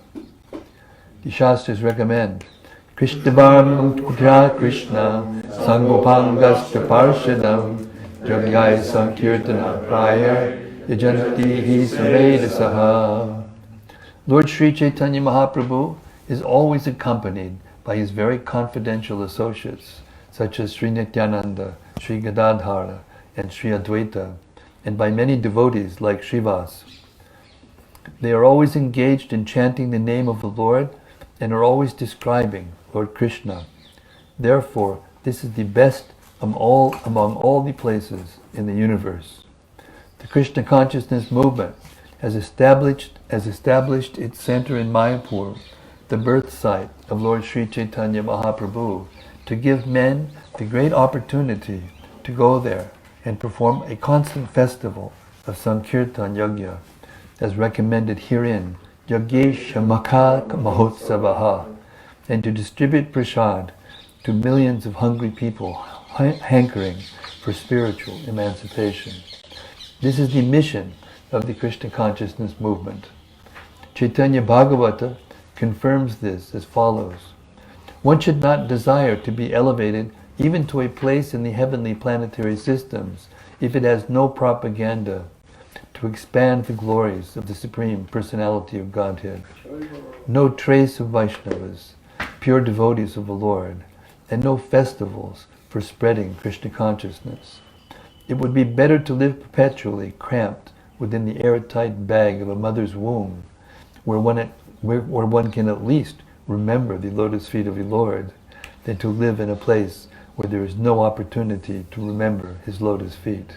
The Shastras recommend Krishnavarmam Kudra Krishna Sangopangastra Parshadam Jagyaya Sankirtana Praya yajanti hi savedasaha. Lord Sri Chaitanya Mahaprabhu is always accompanied by his very confidential associates, such as Sri Nityananda, Sri Gadadhara, and Sri Advaita, and by many devotees like Srivas. They are always engaged in chanting the name of the Lord and are always describing Lord Krishna. Therefore, this is the best among all the places in the universe. The Krishna consciousness movement has established its center in Mayapur, the birth site of Lord Sri Chaitanya Mahaprabhu, to give men the great opportunity to go there and perform a constant festival of Sankirtan Yajna, as recommended herein, Yagesha Maka Mahotsavaha, and to distribute prasad to millions of hungry people hankering for spiritual emancipation. This is the mission of the Krishna consciousness movement. Chaitanya Bhagavata confirms this as follows. One should not desire to be elevated even to a place in the heavenly planetary systems if it has no propaganda to expand the glories of the Supreme Personality of Godhead, no trace of Vaishnavas, pure devotees of the Lord, and no festivals for spreading Krishna consciousness. It would be better to live perpetually cramped within the airtight bag of a mother's womb, where one can at least remember the lotus feet of the Lord, than to live in a place where there is no opportunity to remember his lotus feet.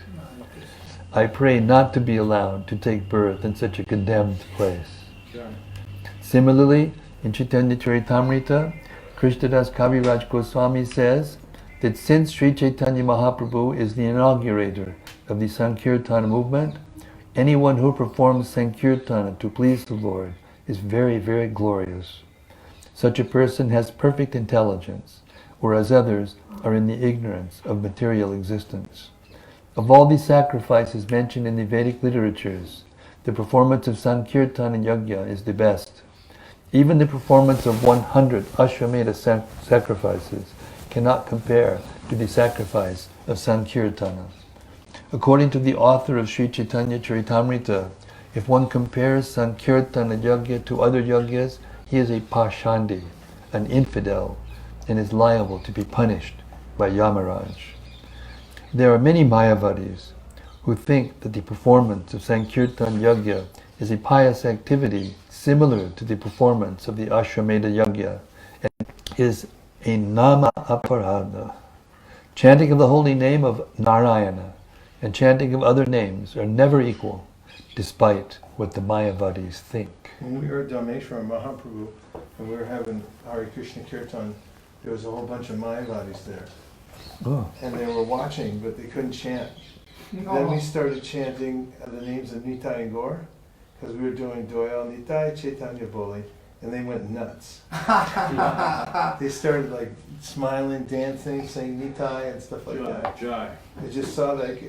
I pray not to be allowed to take birth in such a condemned place. Similarly, in Chaitanya Charitamrita, Krishnadas Kaviraj Goswami says that since Sri Chaitanya Mahaprabhu is the inaugurator of the Sankirtan movement, anyone who performs Sankirtana to please the Lord is very, very glorious. Such a person has perfect intelligence, whereas others are in the ignorance of material existence. Of all the sacrifices mentioned in the Vedic literatures, the performance of Sankirtan and Yajna is the best. Even the performance of 100 Ashwamedha sacrifices cannot compare to the sacrifice of Sankirtana. According to the author of Sri Chaitanya Charitamrita, if one compares Sankirtana Yajna to other yajnas, he is a Pashandi, an infidel, and is liable to be punished by Yamaraj. There are many Mayavadis who think that the performance of Sankirtan Yajna is a pious activity similar to the performance of the Ashwamedha Yajna and is a Nama Aparadha. Chanting of the holy name of Narayana and chanting of other names are never equal, despite what the Mayavadis think. When we were at Dhameshwar Mahaprabhu and we were having Hare Krishna Kirtan, there was a whole bunch of Mayavadis there. Oh. And they were watching, but they couldn't chant. Then we started chanting the names of Nitai and Gaur, because we were doing Doyal Nitai, Chaitanya Boli, and they went nuts. They started like smiling, dancing, saying Nitai and stuff like that. Jai. I just saw that,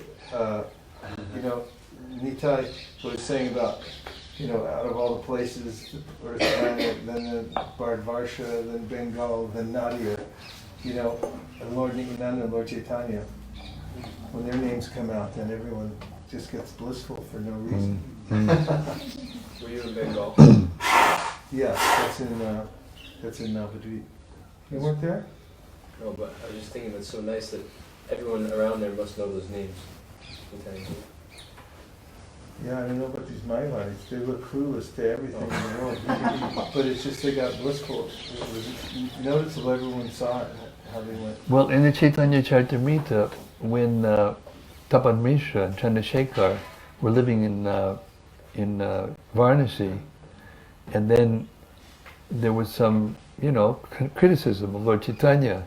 Nitai was saying about, out of all the places, Earth planet, then Bharatvarsha, then Bengal, then Nadia, and Lord Nityananda and Lord Chaitanya. When their names come out, then everyone just gets blissful for no reason. Were you in Bengal? Yeah, that's in Navadvip. You weren't there? No, but I was just thinking it's so nice that everyone around there must know those names. Yeah, I don't know about these Mayavadis. They look clueless to everything in the world. But it's just they got blissful. It was noticeable, everyone saw it, how they went. Well, in the Chaitanya Charitamrita, when Tapan Mishra and Chandrasekhar were living in Varanasi, and then there was some, criticism of Lord Chaitanya,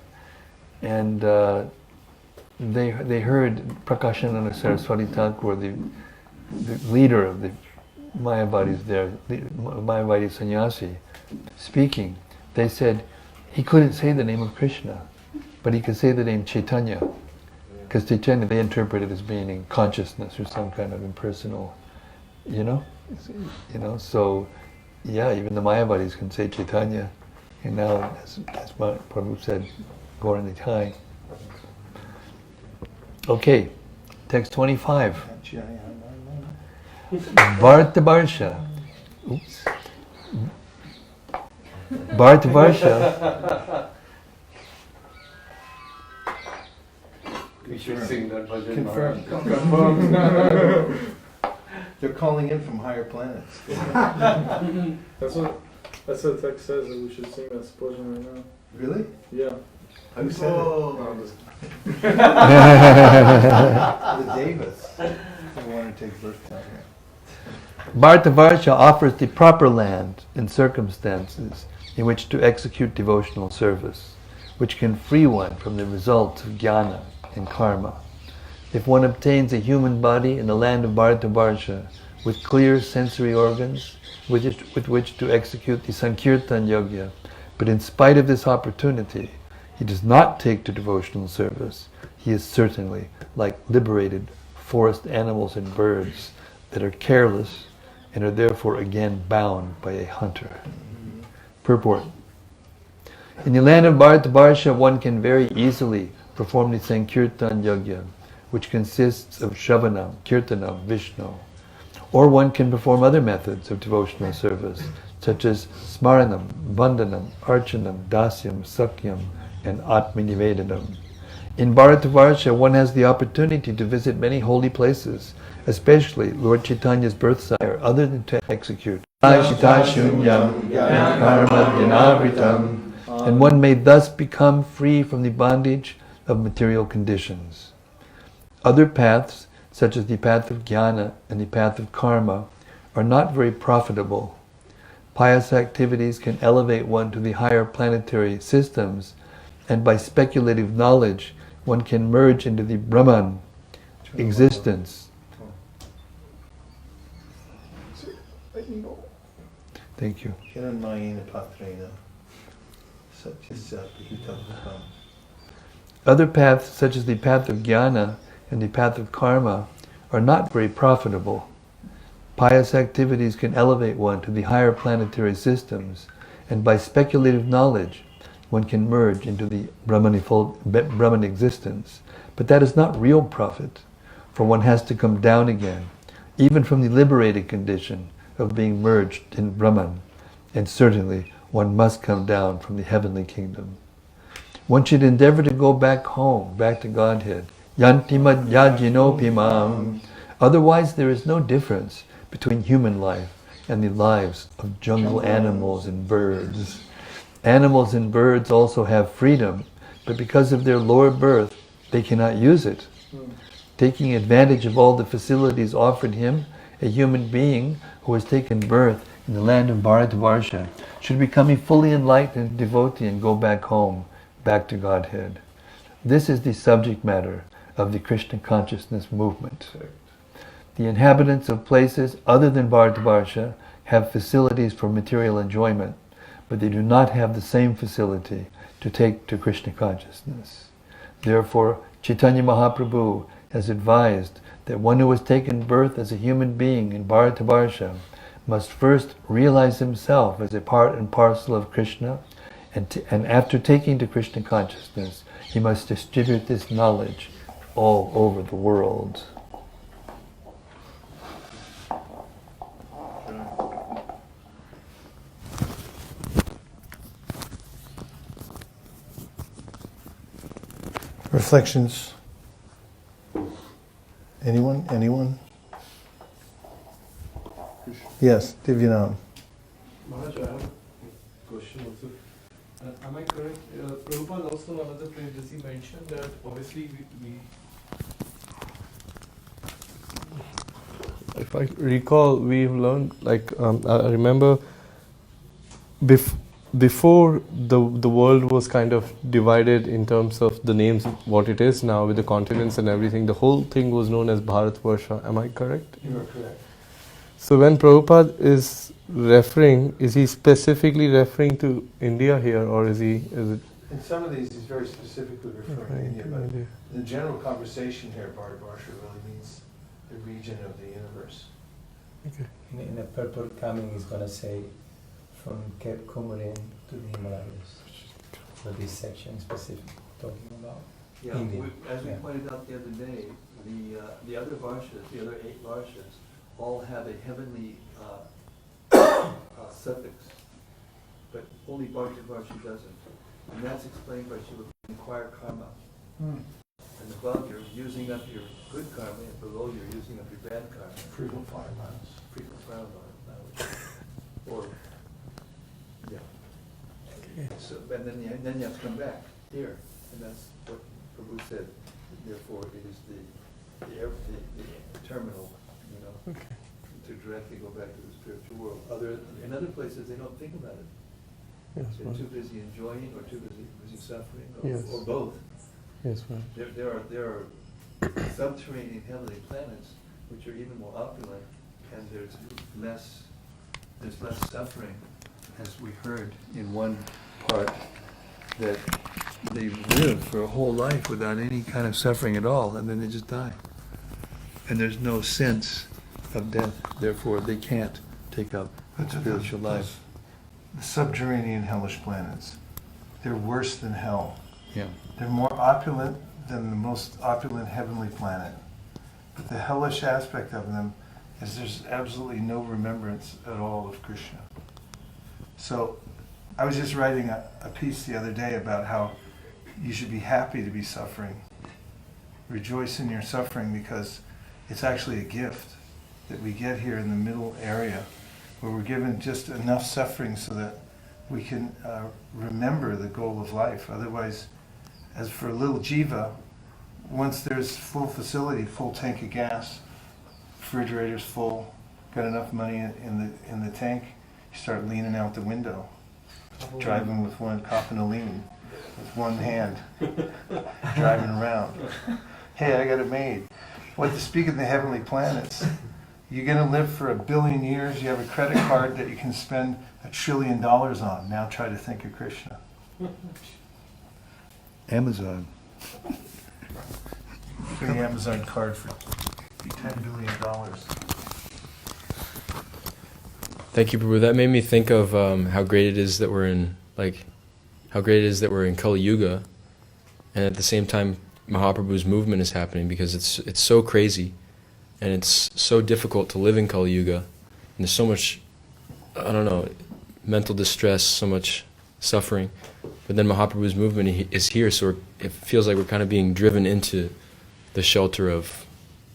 and they heard Prakashananda Saraswati Thakur, the leader of the Mayavadis there, the Mayavadi sannyasi, speaking. They said he couldn't say the name of Krishna, but he could say the name Chaitanya, because Chaitanya they interpreted as being consciousness or some kind of impersonal, So, yeah, even the Mayavadis can say Chaitanya, and now, as Prabhu said, Gaur Nitai. Okay, text 25. Bhartavarsha. Oops. Bhartavarsha. We should sing that bhajan. Confirmed. They're calling in from higher planets. That's what the text says, that we should sing that bhajan right now. Really? Yeah. Who said it? The Devas. They want to take birth down here. Bhartavarsha offers the proper land and circumstances in which to execute devotional service, which can free one from the results of jnana and karma. If one obtains a human body in the land of Bhartavarsha with clear sensory organs with which to execute the Sankirtan Yogya, but in spite of this opportunity, he does not take to devotional service, he is certainly like liberated forest animals and birds that are careless and are therefore again bound by a hunter. Purport. In the land of Bhartavarsha, one can very easily perform the Sankirtan Yogya, which consists of Shravanam, Kirtanam, Vishnu. Or one can perform other methods of devotional service, such as Smaranam, Vandanam, Archanam, Dasyam, Sakyam, and Atmanivedanam. In Bhartavarsha, one has the opportunity to visit many holy places, especially Lord Chaitanya's birth sire, other than to execute. And one may thus become free from the bondage of material conditions. Other paths, such as the path of jnana and the path of karma, are not very profitable. Pious activities can elevate one to the higher planetary systems, and by speculative knowledge, one can merge into the Brahman existence. Thank you. Other paths, such as the path of jnana and the path of karma, are not very profitable. Pious activities can elevate one to the higher planetary systems, and by speculative knowledge, one can merge into the Brahman existence. But that is not real profit, for one has to come down again, even from the liberated condition of being merged in Brahman, and certainly one must come down from the heavenly kingdom. One should endeavor to go back home, back to Godhead. Yantimad yajinopimam. Otherwise there is no difference between human life and the lives of jungle animals and birds. Animals and birds also have freedom, but because of their lower birth, they cannot use it. Taking advantage of all the facilities offered him, a human being who has taken birth in the land of Bharatavarsha should become a fully enlightened devotee and go back home, back to Godhead. This is the subject matter of the Krishna consciousness movement. The inhabitants of places other than Bharatavarsha have facilities for material enjoyment, but they do not have the same facility to take to Krishna consciousness. Therefore, Chaitanya Mahaprabhu has advised that one who has taken birth as a human being in Bharatavarsha must first realize himself as a part and parcel of Krishna, and after taking to Krishna consciousness, he must distribute this knowledge all over the world. Reflections? Anyone? Yes, Divyanam. Maharaja, I have a question also. Am I correct? Prabhupada also in another place, does he mention that obviously we if I recall, we've learned, I remember before the world was kind of divided in terms of the names, what it is now with the continents and everything, the whole thing was known as Bharatvarsha. Am I correct? You are correct. So when Prabhupada is referring, is he specifically referring to India here, or is it? In some of these, he's very specifically referring to India, but the general conversation here, Bharatvarsha really means the region of the universe. Okay. In the purport coming, he's going to say from Cape Comorin to the Himalayas. So this section specifically talking about India. As we pointed out the other day, the other varshas, the other 8 varshas, all have a heavenly suffix, but only Bharati doesn't. And that's explained by Srila Inquire Karma. And above you're using up your good karma, and below you're using up your bad karma. Frequent flyer miles. Frequent flyer miles. Or, yeah. So, and then you have to come back here, and that's what Prabhu said. Therefore, it is the terminal, to directly go back to the spiritual world. In other places, they don't think about it. Yes, They're right. too busy enjoying, or too busy suffering, Yes. or both. Yes, right. There are subterranean heavenly planets which are even more opulent, and there's less suffering, as we heard in one part, that they live for a whole life without any kind of suffering at all, and then they just die. And there's no sense of death, therefore they can't take up spiritual life. The subterranean hellish planets, they're worse than hell. Yeah. They're more opulent than the most opulent heavenly planet. But the hellish aspect of them is there's absolutely no remembrance at all of Krishna. So I was just writing a piece the other day about how you should be happy to be suffering. Rejoice in your suffering, because it's actually a gift that we get here in the middle area, where we're given just enough suffering so that we can remember the goal of life. Otherwise, as for a little jiva, once there's full facility, full tank of gas, refrigerator's full, got enough money in the tank, you start leaning out the window, driving with one copping a lean, with one hand, driving around. Hey, I got it made. What to speak of the heavenly planets? You're going to live for 1 billion years. You have a credit card that you can spend $1 trillion on. Now try to think of Krishna. Amazon. The Amazon card for $10 billion. Thank you, Prabhu. That made me think of how great it is that we're in Kali Yuga, and at the same time, Mahaprabhu's movement is happening, because it's so crazy, and it's so difficult to live in Kali Yuga, and there's so much, mental distress, so much suffering. But then Mahaprabhu's movement is here, so it feels like we're kind of being driven into the shelter of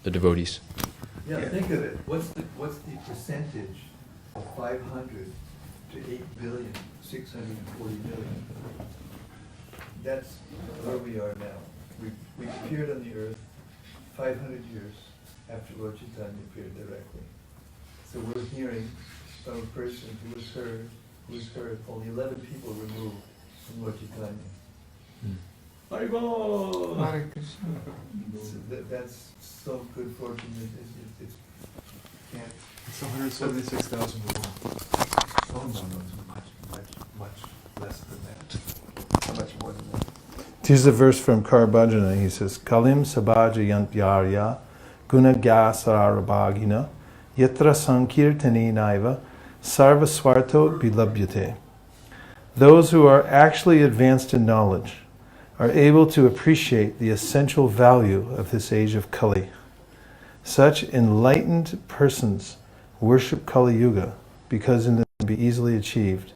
the devotees. Yeah, think of it. What's the percentage of 500 to 8,640,000,000? That's where we are now. We appeared on the earth 500 years after Lord Chaitanya appeared directly. So we're hearing from a person who was heard only 11 people removed from Lord Chaitanya. Haribol! Hare Krishna. So that's so good fortune. It's can't. It's 176,000 to 1. Oh no, much less than that. How much more than that? Here's a verse from Karbhajana. He says, Kalim sabhaja yantyarya guna gyasarabhagina yatra sankirtani naiva sarva swarto bilabhyate. Those who are actually advanced in knowledge are able to appreciate the essential value of this age of Kali. Such enlightened persons worship Kali Yuga because it can be easily achieved.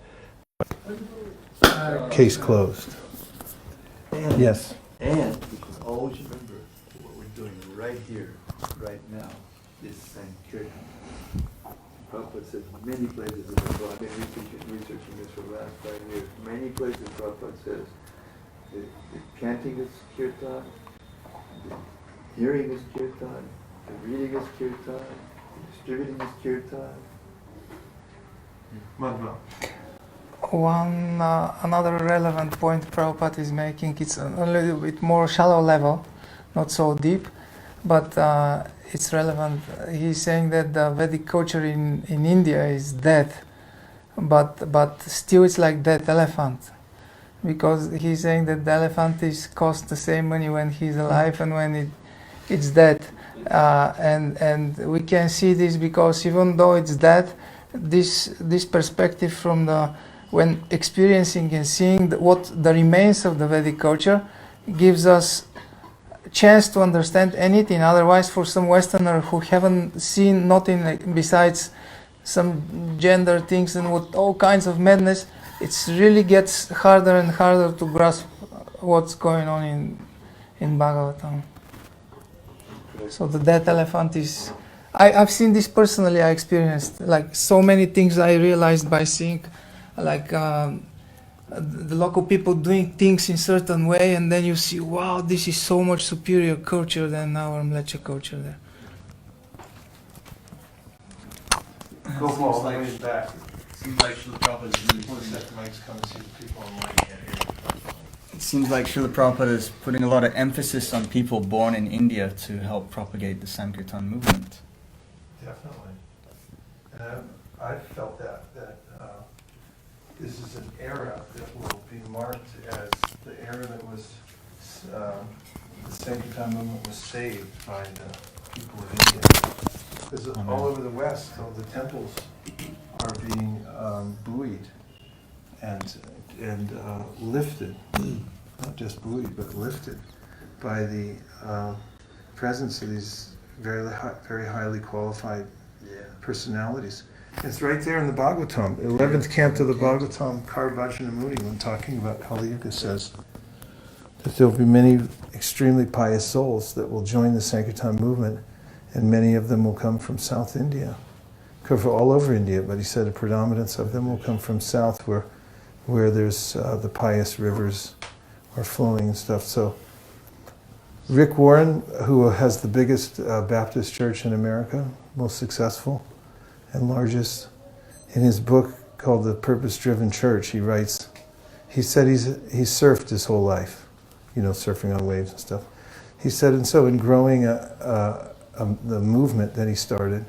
Case closed. And, Yes. And we should always remember what we're doing right here, right now, is Sankirtan. Prabhupada says many places in the Bible, I've been researching this for the last 5 years, many places Prabhupada says the chanting is kirtan, the hearing is kirtan, the reading is kirtan, the distributing is kirtan. Madhva. Another relevant point Prabhupada is making, it's a little bit more shallow level, not so deep, but it's relevant. He's saying that the Vedic culture in India is dead, but still it's like dead elephant, because he's saying that the elephant costs the same money when he's alive and when it's dead, and we can see this because even though it's dead, this perspective from when experiencing and seeing what the remains of the Vedic culture gives us chance to understand anything. Otherwise, for some Westerner who haven't seen nothing like besides some gender things and with all kinds of madness, it really gets harder and harder to grasp what's going on in Bhagavatam. So the dead elephant is... I've seen this personally. I experienced like so many things I realized by seeing like the local people doing things in certain way, and then you see, wow, this is so much superior culture than our Mlecha culture there. Go all the way back. Seems like Srila Prabhupada is really One second, Mike's coming to see the people online. It seems like Srila Prabhupada is putting a lot of emphasis on people born in India to help propagate the Sankirtan movement. Definitely. And I've felt that this is an era that will be marked as the era that was, the Sankirtan movement was saved by the people of India. Because all over the West, all the temples are being buoyed and lifted, not just buoyed, but lifted by the presence of these very highly qualified personalities. It's right there in the Bhagavatam, 11th canto of the Bhagavatam, Karvajana Muni, when talking about Kali Yuga, says that there will be many extremely pious souls that will join the Sankirtan movement, and many of them will come from South India. Come from all over India, but he said a predominance of them will come from south where there's the pious rivers are flowing and stuff. So Rick Warren, who has the biggest Baptist church in America, most successful and largest, in his book called The Purpose-Driven Church, he writes, he said he's surfed his whole life, surfing on waves and stuff. He said, and so in growing the movement that he started,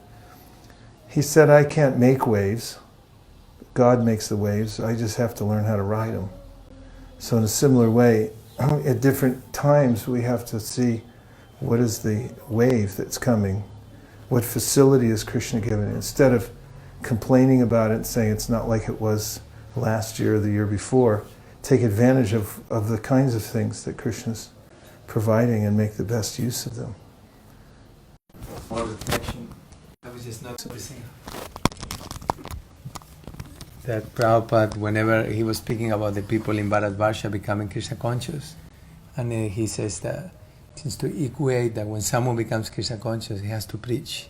he said, I can't make waves. God makes the waves. I just have to learn how to ride them. So in a similar way, at different times we have to see what is the wave that's coming. What facility is Krishna giving? Instead of complaining about it and saying it's not like it was last year or the year before, take advantage of the kinds of things that Krishna's providing and make the best use of them. One reflection, I was just noticing that Prabhupada, whenever he was speaking about the people in Bharatvarsha becoming Krishna conscious, and he says that seems to equate that when someone becomes Krishna conscious, he has to preach.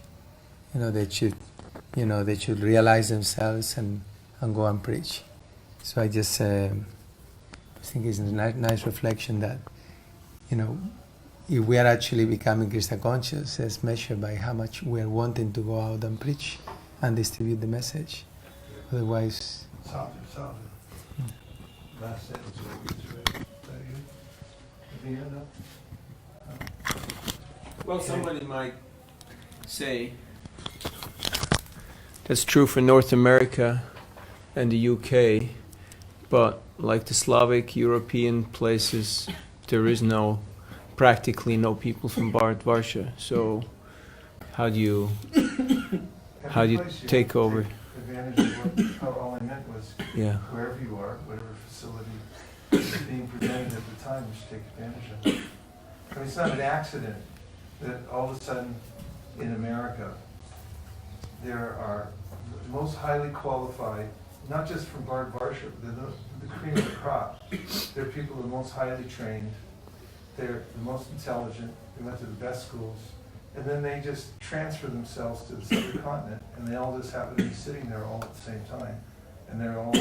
They should realize themselves and go and preach. So I just think it's a nice reflection that, if we are actually becoming Krishna conscious, as measured by how much we are wanting to go out and preach and distribute the message. Otherwise... Last sentence. Well, somebody might say that's true for North America and the UK, but like the Slavic European places, there is practically no people from Bharatvarsha. So how do you take over? All I meant was, wherever you are, whatever facility is being presented at the time, you should take advantage of it. It's not an accident that all of a sudden in America there are the most highly qualified, not just from Bharatvarsha, they're the cream of the crop. They're people who are most highly trained, they're the most intelligent, they went to the best schools, and then they just transfer themselves to the subcontinent, and they all just happen to be sitting there all at the same time. And they're all,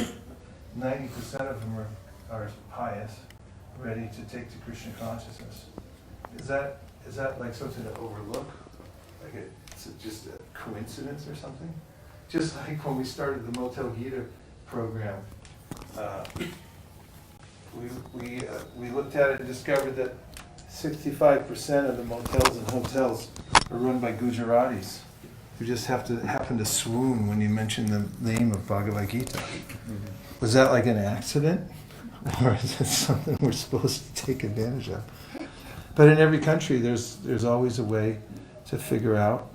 90% of them are pious, ready to take to Krishna consciousness. Is that like something to overlook? Like it's just a coincidence or something? Just like when we started the Motel Gita program, we looked at it and discovered that 65% of the motels and hotels are run by Gujaratis who just happen to swoon when you mention the name of Bhagavad Gita. Was that like an accident? Or is it something we're supposed to take advantage of? But in every country, there's always a way to figure out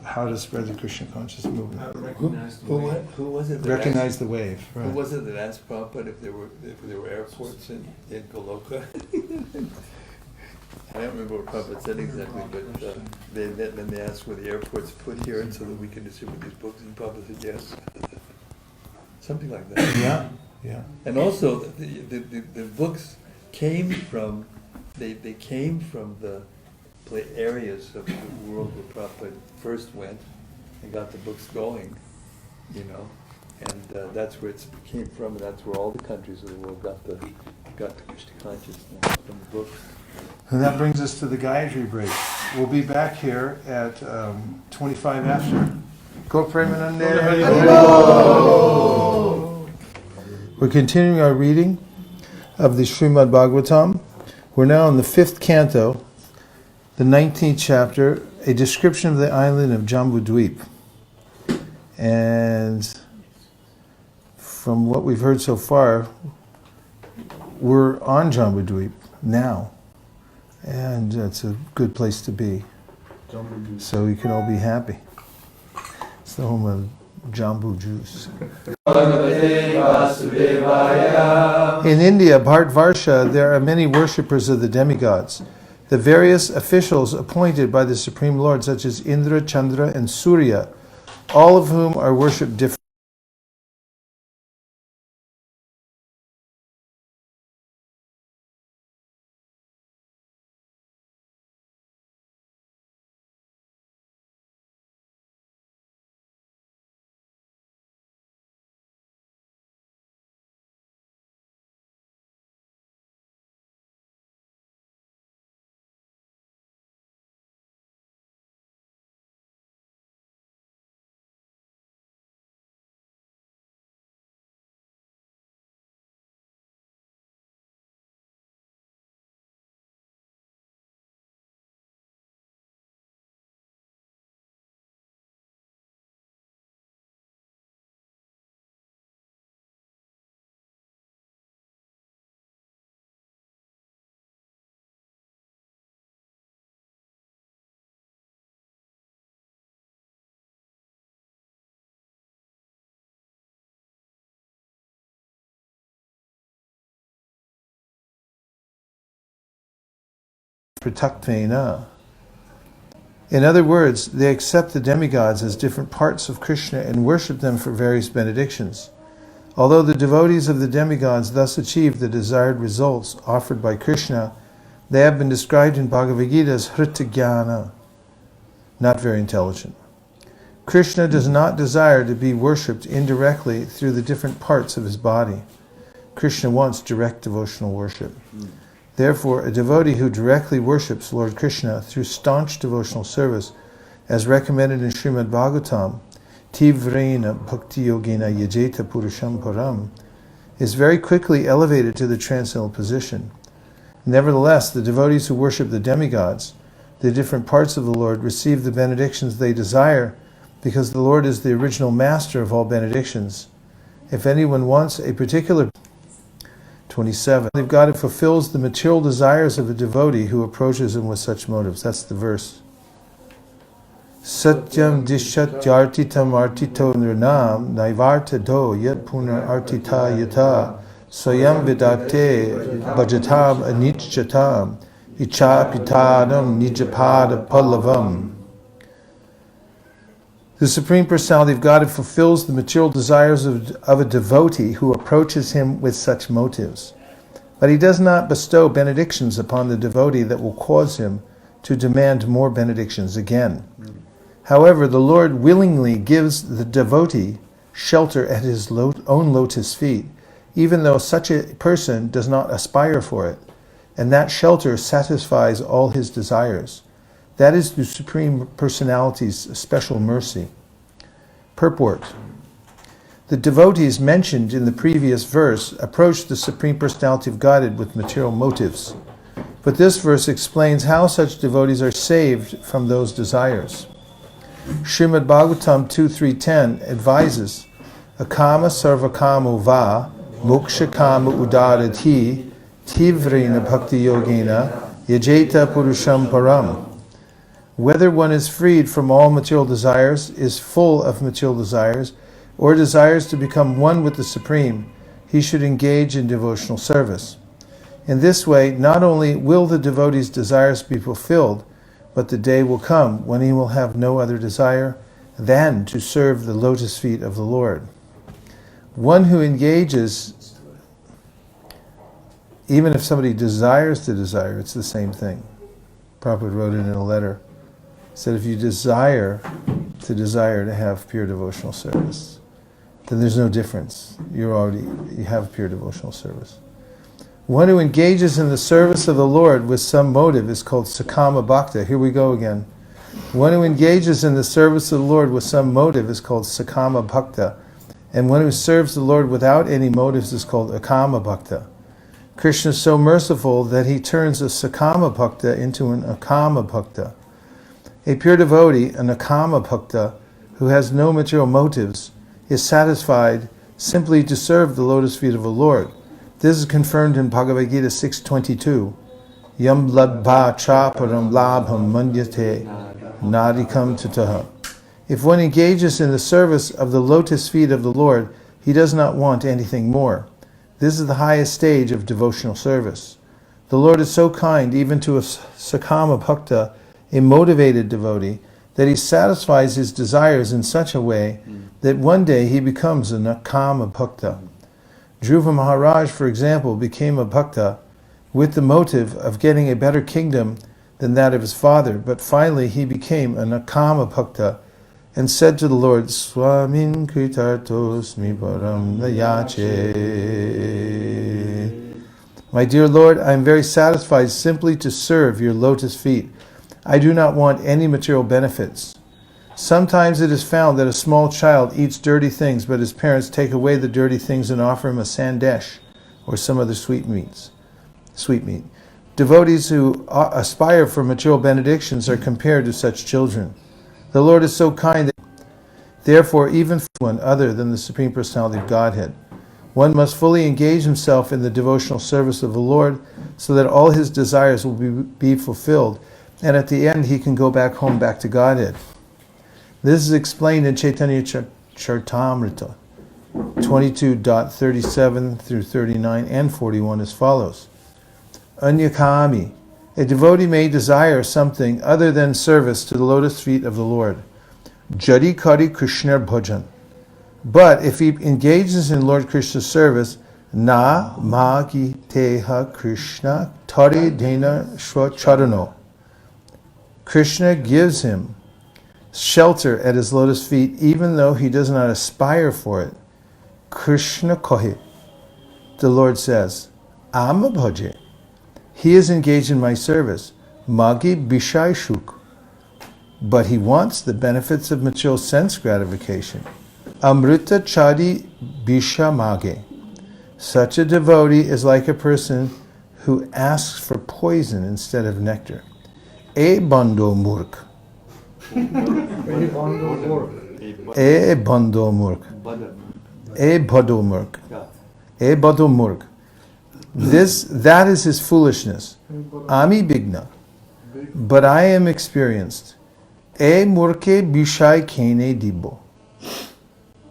how to spread the Krishna conscious movement. Who was it? Recognize the wave. Right. Who was it that asked Prabhupada if there were airports in Goloka? I don't remember what Prabhupada said exactly, but then they asked where the airport's put here and so that we can distribute these books, and Prabhupada said yes. Something like that. Yeah, yeah. And also, the books came from, they came from the areas of the world where Prabhupada first went and got the books going, you know, and that's where it came from, and that's where all the countries of the world got the Krishna consciousness from the books. And that brings us to the Gayatri break. We'll be back here at 25 after. Go Premanande. We're continuing our reading of the Srimad Bhagavatam. We're now in the 5th canto, the 19th chapter, a description of the island of Jambudweep. And from what we've heard so far, we're on Jambudweep now. And it's a good place to be. So we can all be happy. It's the home of Jambu juice. In India, Bharatvarsha, there are many worshippers of the demigods. The various officials appointed by the Supreme Lord, such as Indra, Chandra, and Surya, all of whom are worshipped differently. Pratatvena. In other words, they accept the demigods as different parts of Krishna and worship them for various benedictions. Although the devotees of the demigods thus achieve the desired results offered by Krishna, they have been described in Bhagavad Gita as Hritagyana, not very intelligent. Krishna does not desire to be worshipped indirectly through the different parts of his body. Krishna wants direct devotional worship. Therefore, a devotee who directly worships Lord Krishna through staunch devotional service, as recommended in Srimad Bhagavatam, Tivrena Bhakti Yogena Yajeta Purusham Param, is very quickly elevated to the transcendental position. Nevertheless, the devotees who worship the demigods, the different parts of the Lord, receive the benedictions they desire because the Lord is the original master of all benedictions. If anyone wants a particular 27. God fulfills the material desires of a devotee who approaches him with such motives. That's the verse. Satyam dishat yartitam artito nirnam naivarta do yat punar artita yata soyam vidate bhajatam anicchatam ichapitadam nijapada pallavam. The Supreme Personality of God fulfills the material desires of a devotee who approaches him with such motives. But he does not bestow benedictions upon the devotee that will cause him to demand more benedictions again. However, the Lord willingly gives the devotee shelter at his own lotus feet, even though such a person does not aspire for it, and that shelter satisfies all his desires. That is the Supreme Personality's special mercy. Purport. The devotees mentioned in the previous verse approached the Supreme Personality of Godhead with material motives. But this verse explains how such devotees are saved from those desires. Srimad Bhagavatam 2.3.10 advises, Akama sarvakamo va moksha kama udarati tivrena bhakti yogena yajeta purusham param. Whether one is freed from all material desires, is full of material desires, or desires to become one with the Supreme, he should engage in devotional service. In this way, not only will the devotee's desires be fulfilled, but the day will come when he will have no other desire than to serve the lotus feet of the Lord. One who engages, even if somebody desires to desire, it's the same thing. Prabhupada wrote it in a letter. He said if you desire to have pure devotional service, then there's no difference. You have pure devotional service. One who engages in the service of the Lord with some motive is called Sakama Bhakta. Here we go again. One who engages in the service of the Lord with some motive is called Sakama Bhakta. And one who serves the Lord without any motives is called Akama Bhakta. Krishna is so merciful that he turns a Sakama Bhakta into an Akama Bhakta. A pure devotee, an Akama Bhakta, who has no material motives, is satisfied simply to serve the lotus feet of the Lord. This is confirmed in Bhagavad Gita 6.22. Yam labha chaparam labham mandyate nadikam tataha. If one engages in the service of the lotus feet of the Lord, he does not want anything more. This is the highest stage of devotional service. The Lord is so kind even to a Sakama Bhakta, a motivated devotee, that he satisfies his desires in such a way that one day he becomes an Akama Bhakta. Dhruva Maharaj, for example, became a Bhakta with the motive of getting a better kingdom than that of his father, but finally he became an Akama Bhakta and said to the Lord, Swamin kritartosmi param nayache. My dear Lord, I am very satisfied simply to serve your lotus feet. I do not want any material benefits. Sometimes it is found that a small child eats dirty things, but his parents take away the dirty things and offer him a sandesh or some other sweetmeat. Devotees who aspire for material benedictions are compared to such children. The Lord is so kind that therefore even for one other than the Supreme Personality of Godhead, one must fully engage himself in the devotional service of the Lord so that all his desires will be fulfilled, and at the end he can go back home, back to Godhead. This is explained in Chaitanya Charitamrita 22.37 through 39 and 41 as follows. Anyakami. A devotee may desire something other than service to the lotus feet of the Lord. Jadi Kari Krishna Bhajan. But if he engages in Lord Krishna's service, Na Magi Teha Krishna Tari Dena Shvacharano. Krishna gives him shelter at his lotus feet even though he does not aspire for it. Krishna Kohe. The Lord says, Ama Bhaje. He is engaged in my service. Magi Bishai Shuk. But he wants the benefits of material sense gratification. Amrita Chadi Bisha Mage. Such a devotee is like a person who asks for poison instead of nectar. E Bando Murk. E Bando Murk. E Bado Murk. E Bado Murk. That is his foolishness. Ami Bigna. But I am experienced. E Murke Bishai Kene Dibo.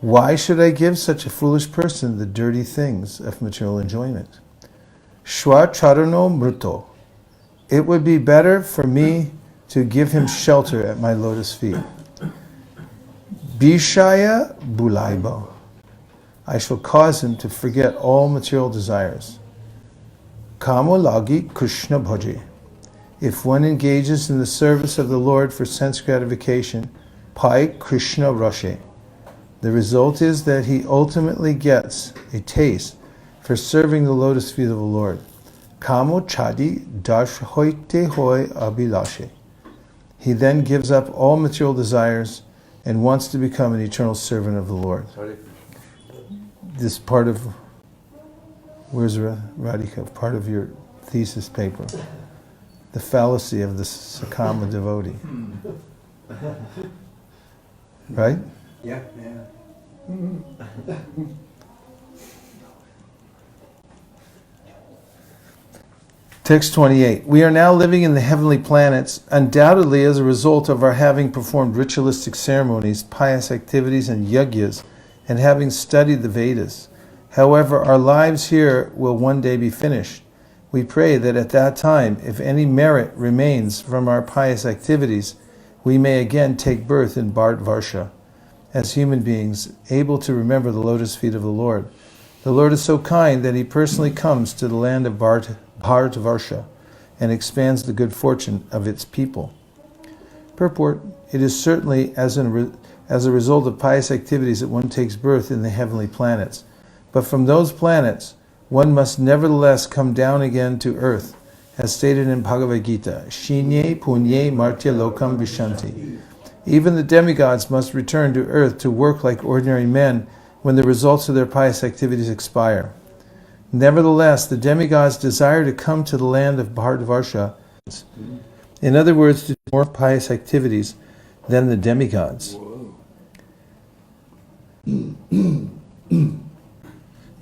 Why should I give such a foolish person the dirty things of material enjoyment? Shwa Charano Mruto. It would be better for me to give him shelter at my lotus feet. Bishaya Bulaibo. I shall cause him to forget all material desires. Kamo Lagi Krishna Bhaji. If one engages in the service of the Lord for sense gratification, Pai Krishna Rashe. The result is that he ultimately gets a taste for serving the lotus feet of the Lord. Kamo Chadi Dash Hoite Hoi Abilashe. He then gives up all material desires and wants to become an eternal servant of the Lord. This part of, where's Radhika? Part of your thesis paper. The fallacy of the Sakama devotee. Right? Yeah. Text 28. We are now living in the heavenly planets, undoubtedly as a result of our having performed ritualistic ceremonies, pious activities, and yagyas, and having studied the Vedas. However, our lives here will one day be finished. We pray that at that time, if any merit remains from our pious activities, we may again take birth in Bharatvarsha, as human beings, able to remember the lotus feet of the Lord. The Lord is so kind that He personally comes to the land of Bharatvarsha and expands the good fortune of its people. Purport: it is certainly as a result of pious activities that one takes birth in the heavenly planets. But from those planets, one must nevertheless come down again to earth, as stated in Bhagavad Gita, Shinye punye martya lokam vishanti. Even the demigods must return to earth to work like ordinary men when the results of their pious activities expire. Nevertheless, the demigods desire to come to the land of Bharatvarsha. In other words, to do more pious activities than the demigods.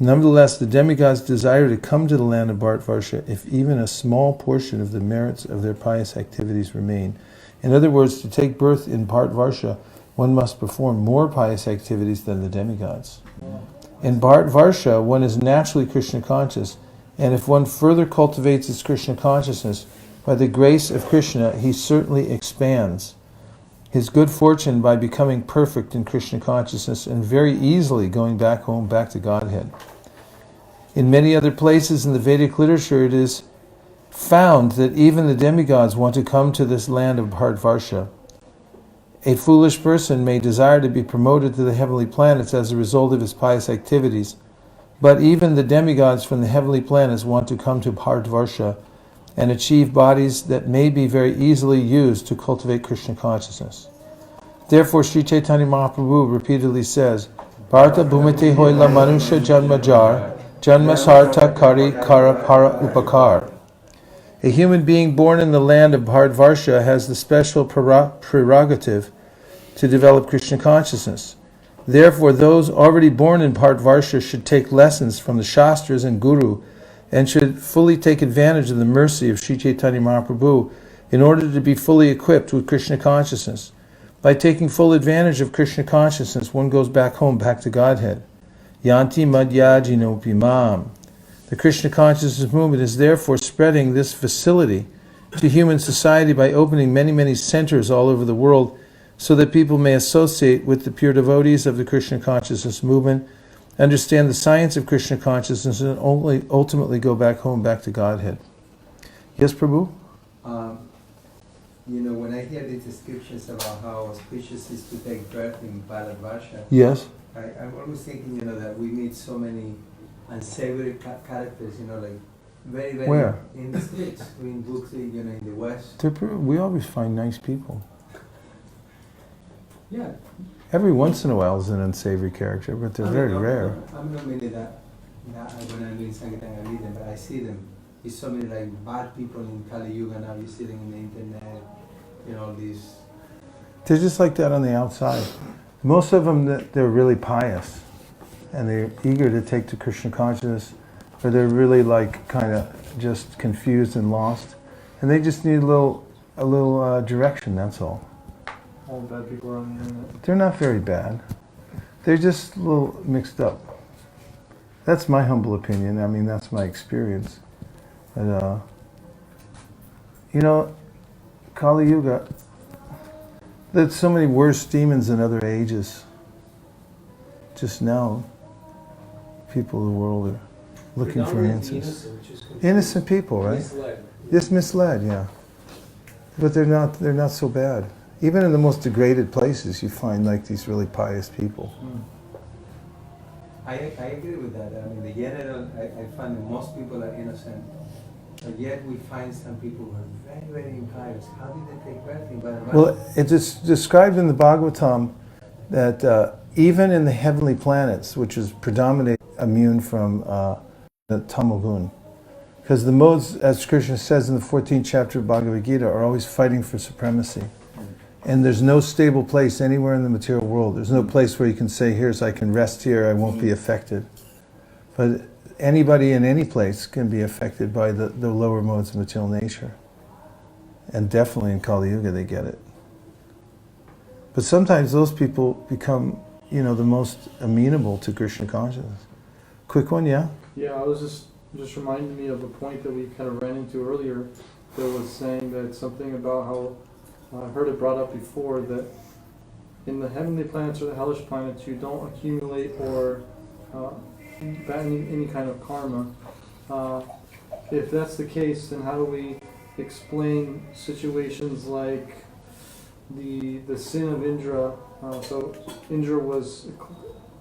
Nevertheless, the demigods desire to come to the land of Bharatvarsha if even a small portion of the merits of their pious activities remain. In other words, to take birth in Bharatvarsha, one must perform more pious activities than the demigods. In Bharatvarsha, one is naturally Krishna conscious, and if one further cultivates its Krishna consciousness, by the grace of Krishna, he certainly expands his good fortune by becoming perfect in Krishna consciousness and very easily going back home, back to Godhead. In many other places in the Vedic literature, it is found that even the demigods want to come to this land of Bharatvarsha. A foolish person may desire to be promoted to the heavenly planets as a result of his pious activities, but even the demigods from the heavenly planets want to come to Bharatvarsha and achieve bodies that may be very easily used to cultivate Krishna consciousness. Therefore, Sri Chaitanya Mahaprabhu repeatedly says, Bharata bhumite hoila manusha janma jar, janma sarta kari kara para upakar. A human being born in the land of Bharatvarsha has the special prerogative to develop Krishna consciousness. Therefore, those already born in Bharatvarsha should take lessons from the Shastras and Guru and should fully take advantage of the mercy of Sri Chaitanya Mahaprabhu in order to be fully equipped with Krishna consciousness. By taking full advantage of Krishna consciousness, one goes back home, back to Godhead. Yanti madhyajinopi mam. The Krishna consciousness movement is therefore spreading this facility to human society by opening many, many centers all over the world so that people may associate with the pure devotees of the Krishna consciousness movement, understand the science of Krishna consciousness, and ultimately go back home, back to Godhead. Yes, Prabhu? When I hear these descriptions about how auspicious is to take birth in Bharatvarsha, yes, I'm always thinking, that we meet so many unsavory characters, like very, very... Where? In the streets, in books, in the West. We always find nice people. Yeah. Every once in a while is an unsavory character, but they're very rare. I'm not meaning that when I'm doing Sankirtan, I read them, but I see them. There's so many bad people in Kali Yuga now. You see them on the internet, all these. They're just like that on the outside. Most of them, they're really pious, and they're eager to take to Krishna consciousness, or they're really kind of just confused and lost, and they just need a little direction. That's all. All bad people are on the internet. They're not very bad. They're just a little mixed up. That's my humble opinion. I mean, that's my experience. But, Kali Yuga, there's so many worse demons in other ages. Just now, people of the world are looking for answers. Innocent people, right? Misled. Just misled, yeah. But they're not so bad. Even in the most degraded places, you find these really pious people. I agree with that. I mean, the general, I find that most people are innocent, but yet we find some people who are very, very impious. How did they take birth in Bharatvarsha? Well, it's described in the Bhagavatam that even in the heavenly planets, which is predominantly immune from the tamogun, because the modes, as Krishna says in the 14th chapter of Bhagavad Gita, are always fighting for supremacy. And there's no stable place anywhere in the material world. There's no place where you can say, I can rest here, I won't be affected. But anybody in any place can be affected by the lower modes of material nature. And definitely in Kali Yuga they get it. But sometimes those people become, the most amenable to Krishna consciousness. Quick one, yeah? Yeah, I was just just reminded me of a point that we kind of ran into earlier that was saying that something about how, I heard it brought up before, that in the heavenly planets or the hellish planets you don't accumulate or any kind of karma. If that's the case, then how do we explain situations like the sin of Indra? So Indra was,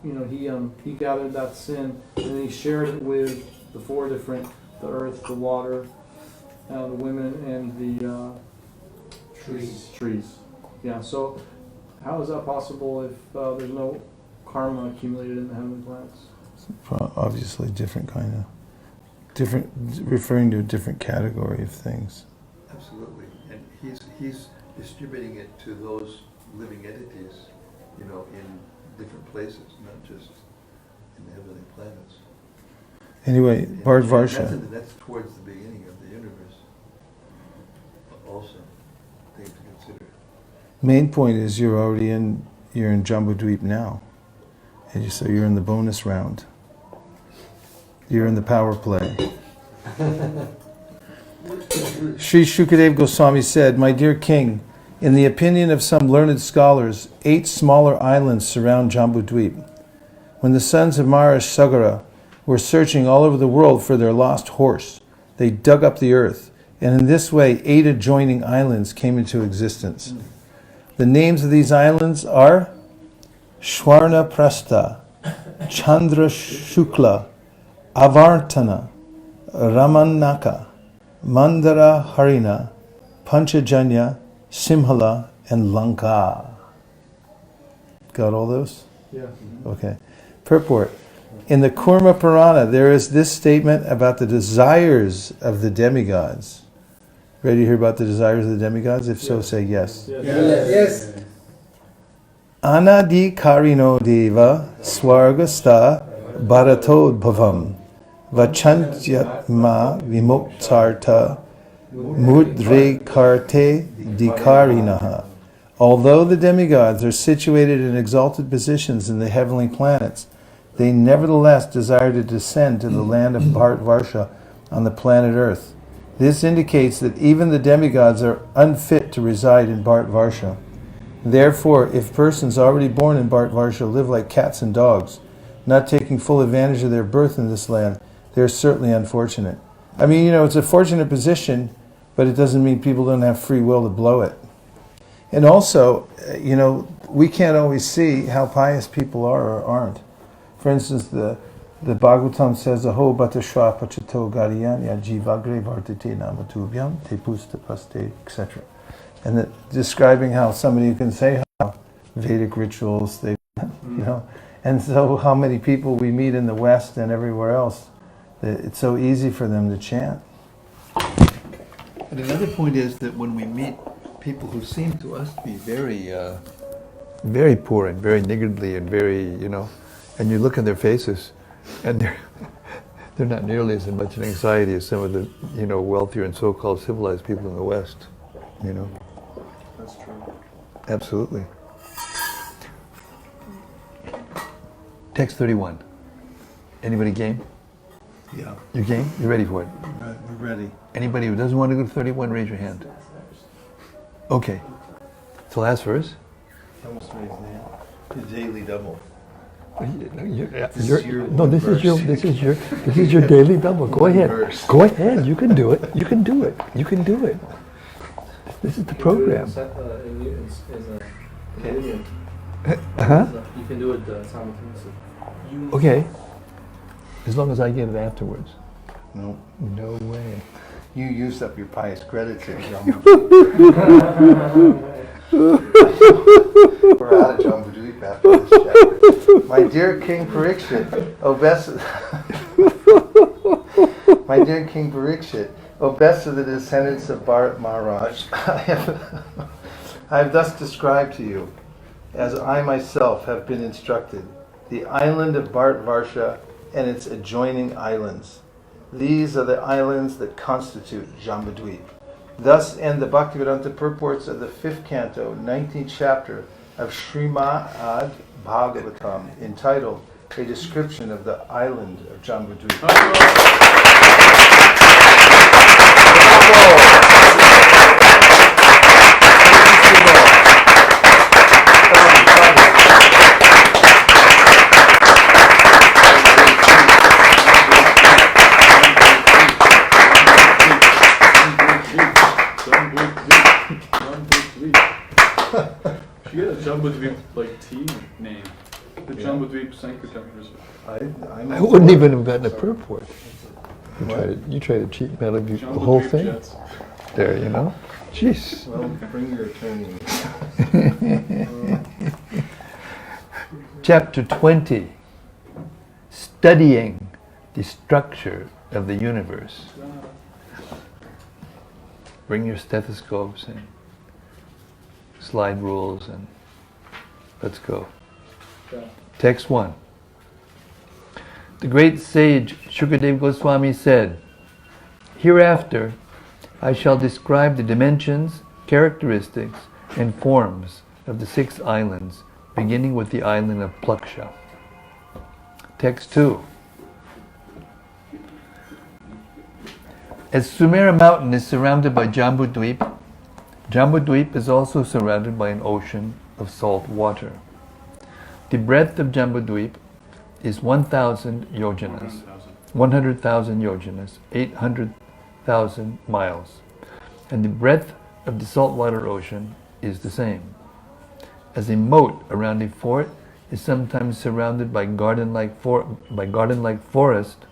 he gathered that sin and then he shared it with the four different, the earth, the water, the women, and the trees. Yeah. So how is that possible if there's no karma accumulated in the heavenly planets? Obviously, different kind of referring to a different category of things. Absolutely, and he's distributing it to those living entities, in different places, not just in the heavenly planets. Anyway, Bhartvarsha. That's towards the beginning of the universe. Also, things to consider. Main point is you're in Jambudweep now, and so you're in the bonus round. You're in the power play. Sri Shukadev Goswami said, "My dear king, in the opinion of some learned scholars, 8 smaller islands surround Jambudweep. When the sons of Maharaja Sagara were searching all over the world for their lost horse, they dug up the earth, and in this way 8 adjoining islands came into existence. The names of these islands are Shwarna Prastha, Chandra Shukla, Avartana, Ramanaka, Mandara Harina, Panchajanya, Simhala, and Lanka." Got all those? Yeah. Okay. Purport. In the Kurma Purana, there is this statement about the desires of the demigods. Ready to hear about the desires of the demigods? If so, say yes. Yes. Anadi Karino Deva Swargasta Bharatod Bhavam Vachantyatma Vimuktarta Mudre Karte Dikarinaha. Although the demigods are situated in exalted positions in the heavenly planets, they nevertheless desire to descend to the land of Bhartvarsha on the planet Earth. This indicates that even the demigods are unfit to reside in Bhartvarsha. Therefore, if persons already born in Bhartvarsha live like cats and dogs, not taking full advantage of their birth in this land, they're certainly unfortunate. I mean, it's a fortunate position, but it doesn't mean people don't have free will to blow it. And also, we can't always see how pious people are or aren't. For instance, the Bhagavatam says, "Aho batashva pachato gariyanya jivagre vartate namatubhyam te pusta paste," etc. And describing how somebody who can say how Vedic rituals, and so how many people we meet in the West and everywhere else, it's so easy for them to chant. And another point is that when we meet people who seem to us to be very, very poor and very niggardly and very, and you look in their faces, and they're not nearly as much in anxiety as some of the, wealthier and so-called civilized people in the West, That's true. Absolutely. Text 31. Anybody game? Yeah. You game? You ready for it? We're ready. Anybody who doesn't want to go to 31, raise your hand. Okay. So last verse. Almost raised the hand. The daily double. This is your daily double. Go ahead. Go ahead. You can do it. You can do it. You can do it. This is the program. You can do it simultaneously. Okay. As long as I get it afterwards. No. No way. You used up your pious credits here, John. We're out of Jambudweep after this chapter. My dear King Parikshit, My dear King Parikshit, O best of the descendants of Bharat Maharaj, I have thus described to you, as I myself have been instructed, the island of Bhartvarsha and its adjoining islands. These are the islands that constitute Jambudweep. Thus end the Bhaktivedanta purports of the 5th canto, 19th chapter of Srimad Bhagavatam, entitled a description of the island of Jambudvipa. She had a Jambudvip like tea name. The Jambudvip Sankirtan Reserve. I wouldn't even have gotten a purport. You try to cheat Melody the whole thing. Jets. There, you know. Jeez. Well, bring your attorney. Chapter 20. Studying the structure of the universe. Bring your stethoscopes and slide rules and let's go. Text 1. The great sage Shukadeva Goswami said, "Hereafter I shall describe the dimensions, characteristics, and forms of the 6 islands, beginning with the island of Plaksha." Text 2. As Sumera mountain is surrounded by Jambudvip, Jambudvip is also surrounded by an ocean of salt water. The breadth of Jambudvip is 1,000 yojanas, 100,000 yojanas, 800,000 miles, and the breadth of the saltwater ocean is the same. As a moat around a fort is sometimes surrounded by garden-like forest,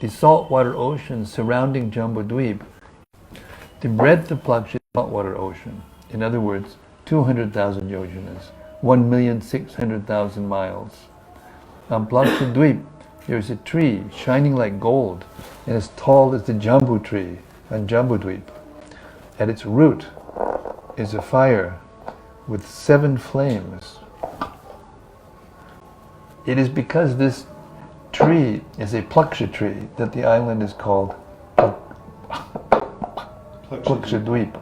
the saltwater ocean surrounding Jambudvip, the breadth of Plaksha saltwater ocean, in other words, 200,000 yojanas, 1,600,000 miles. On Plakshadvip, there is a tree shining like gold and as tall as the Jambu tree on Jambudvip. At its root is a fire with 7 flames. It is because this tree is a Plaksha tree that the island is called Plakshadvip.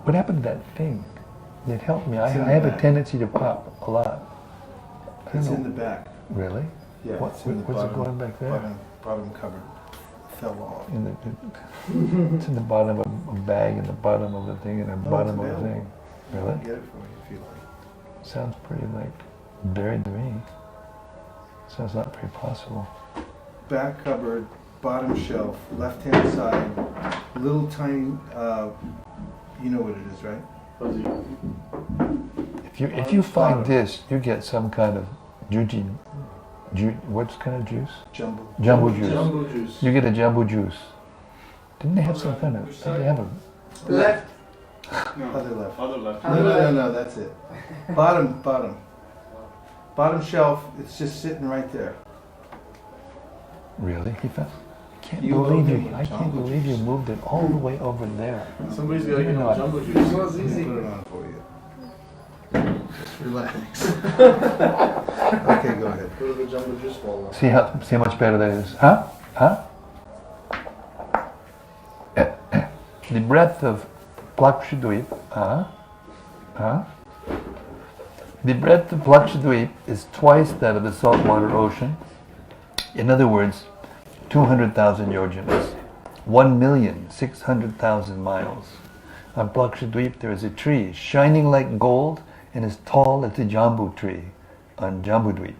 What happened to that thing? It helped me. I have a tendency to pop a lot. It's in the back. Really? Yeah. What's in the it bottom, going back there? Bottom cupboard. Fell off. It's in the bottom of a bag, in the bottom of the thing, in the bottom of the thing. Really? I'll get it for you if you like. Sounds pretty like buried to me. Sounds not very possible. Back cupboard, bottom shelf, left-hand side, little tiny, you know what it is, right? If you find this, you get some kind of what kind of juice? Jumbo juice. Jumbo juice. You get a jumbo juice. Didn't they have some kind of? Did they have a left? No. Other left. Other left. No, that's it. Bottom shelf. It's just sitting right there. Really? He found. I can't believe you moved it all the way over there. Somebody's got to get on jumbo juice. It was easy. Put it on for you. Just relax. Okay, go ahead. Go to the jumbo juice wall. See how much better that is, huh? The breadth of Plakshadvip, The breadth of Plakshadvip is twice that of the saltwater ocean. In other words, 200,000 yojanas, 1,600,000 miles. On Plakshadvip there is a tree shining like gold and as tall as the Jambu tree on Jambudvip.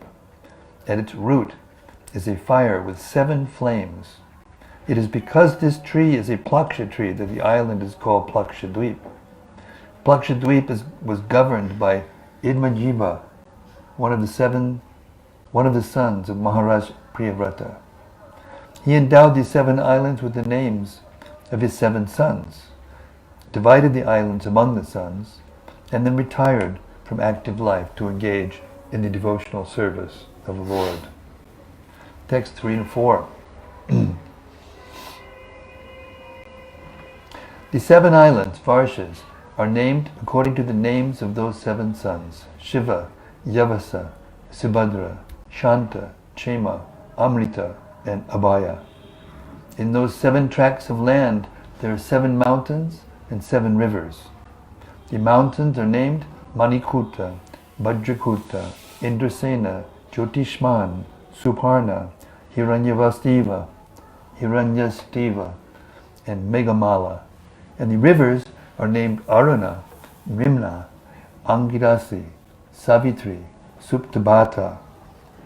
At its root is a fire with 7 flames. It is because this tree is a Plaksha tree that the island is called Plakshadvip. Plakshadvip was governed by Idmajiva, one of the sons of Maharaja Priyavrata. He endowed these 7 islands with the names of his 7 sons, divided the islands among the sons, and then retired from active life to engage in the devotional service of the Lord. Text 3 and 4. The 7 islands, Varshas, are named according to the names of those 7 sons: Shiva, Yavasa, Subhadra, Shanta, Chema, Amrita, and Abhaya. In those 7 tracts of land, there are 7 mountains and 7 rivers. The mountains are named Manikuta, Bhadrakuta, Indrasena, Jyotishman, Suparna, Hiranyavastiva, Hiranyastiva, and Megamala. And the rivers are named Aruna, Rimna, Angirasi, Savitri, Suptabhata,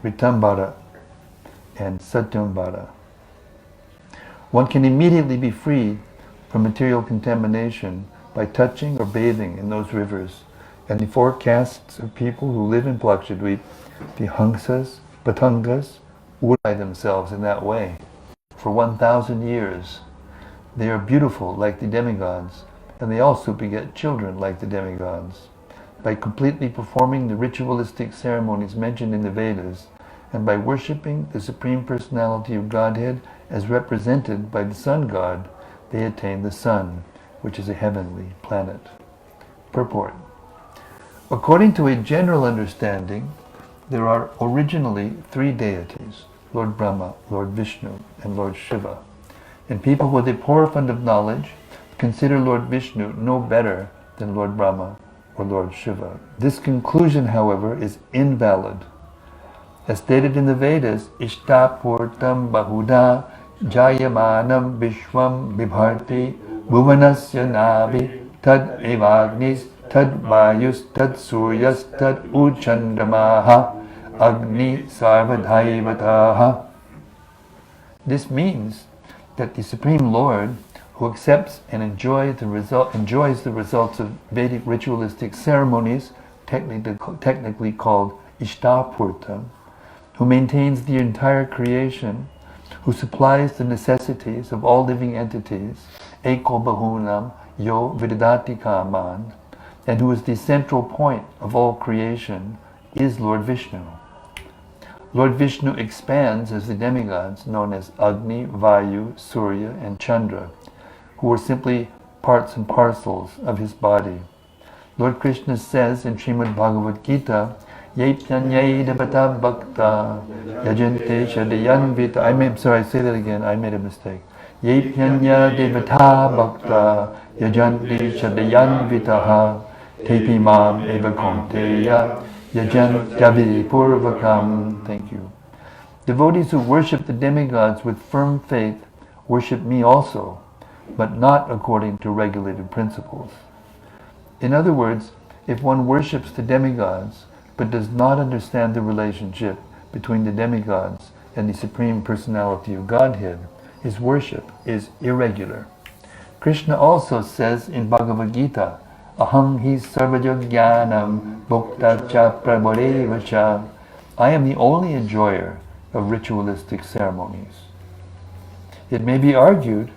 Ritambara, and Satyambara. One can immediately be freed from material contamination by touching or bathing in those rivers, and the four castes of people who live in Plakshadweep, the Hangsas, Patangas, purify themselves in that way. For 1,000 years, they are beautiful like the demigods, and they also beget children like the demigods. By completely performing the ritualistic ceremonies mentioned in the Vedas, and by worshipping the Supreme Personality of Godhead as represented by the Sun God, they attain the Sun, which is a heavenly planet. Purport. According to a general understanding, there are originally three deities, Lord Brahma, Lord Vishnu, and Lord Shiva. And people with a poor fund of knowledge consider Lord Vishnu no better than Lord Brahma or Lord Shiva. This conclusion, however, is invalid. As stated in the Vedas, Ishtapurtam Bahuda Jayamanam Vishwam Bibharti Bhuvanasya Navi Tad Evagnis Tad Vayus Tad Suryas Tad Uchandramaha Agni Sarvadhaivataha. This means that the Supreme Lord, who accepts and enjoys the results of Vedic ritualistic ceremonies, technically called Ishtapurtam, who maintains the entire creation, who supplies the necessities of all living entities, Eko Bahunam Yo Vidadati Kaman, and who is the central point of all creation, is Lord Vishnu. Lord Vishnu expands as the demigods known as Agni, Vayu, Surya, and Chandra, who are simply parts and parcels of his body. Lord Krishna says in Srimad Bhagavad Gita, Yaipyanyai devata bhakta yajante shadayanvita. I say that again, I made a mistake. Yaipyanya devata bhakta yajante shadayanvitaha tepi mam eva konteya yajantavi purvakam. Thank you. Devotees who worship the demigods with firm faith worship me also, but not according to regulated principles. In other words, if one worships the demigods, but does not understand the relationship between the demigods and the Supreme Personality of Godhead, his worship is irregular. Krishna also says in Bhagavad Gita, Aham hi sarvajagyanam bhokta cha prabhareva cha. I am the only enjoyer of ritualistic ceremonies. It may be argued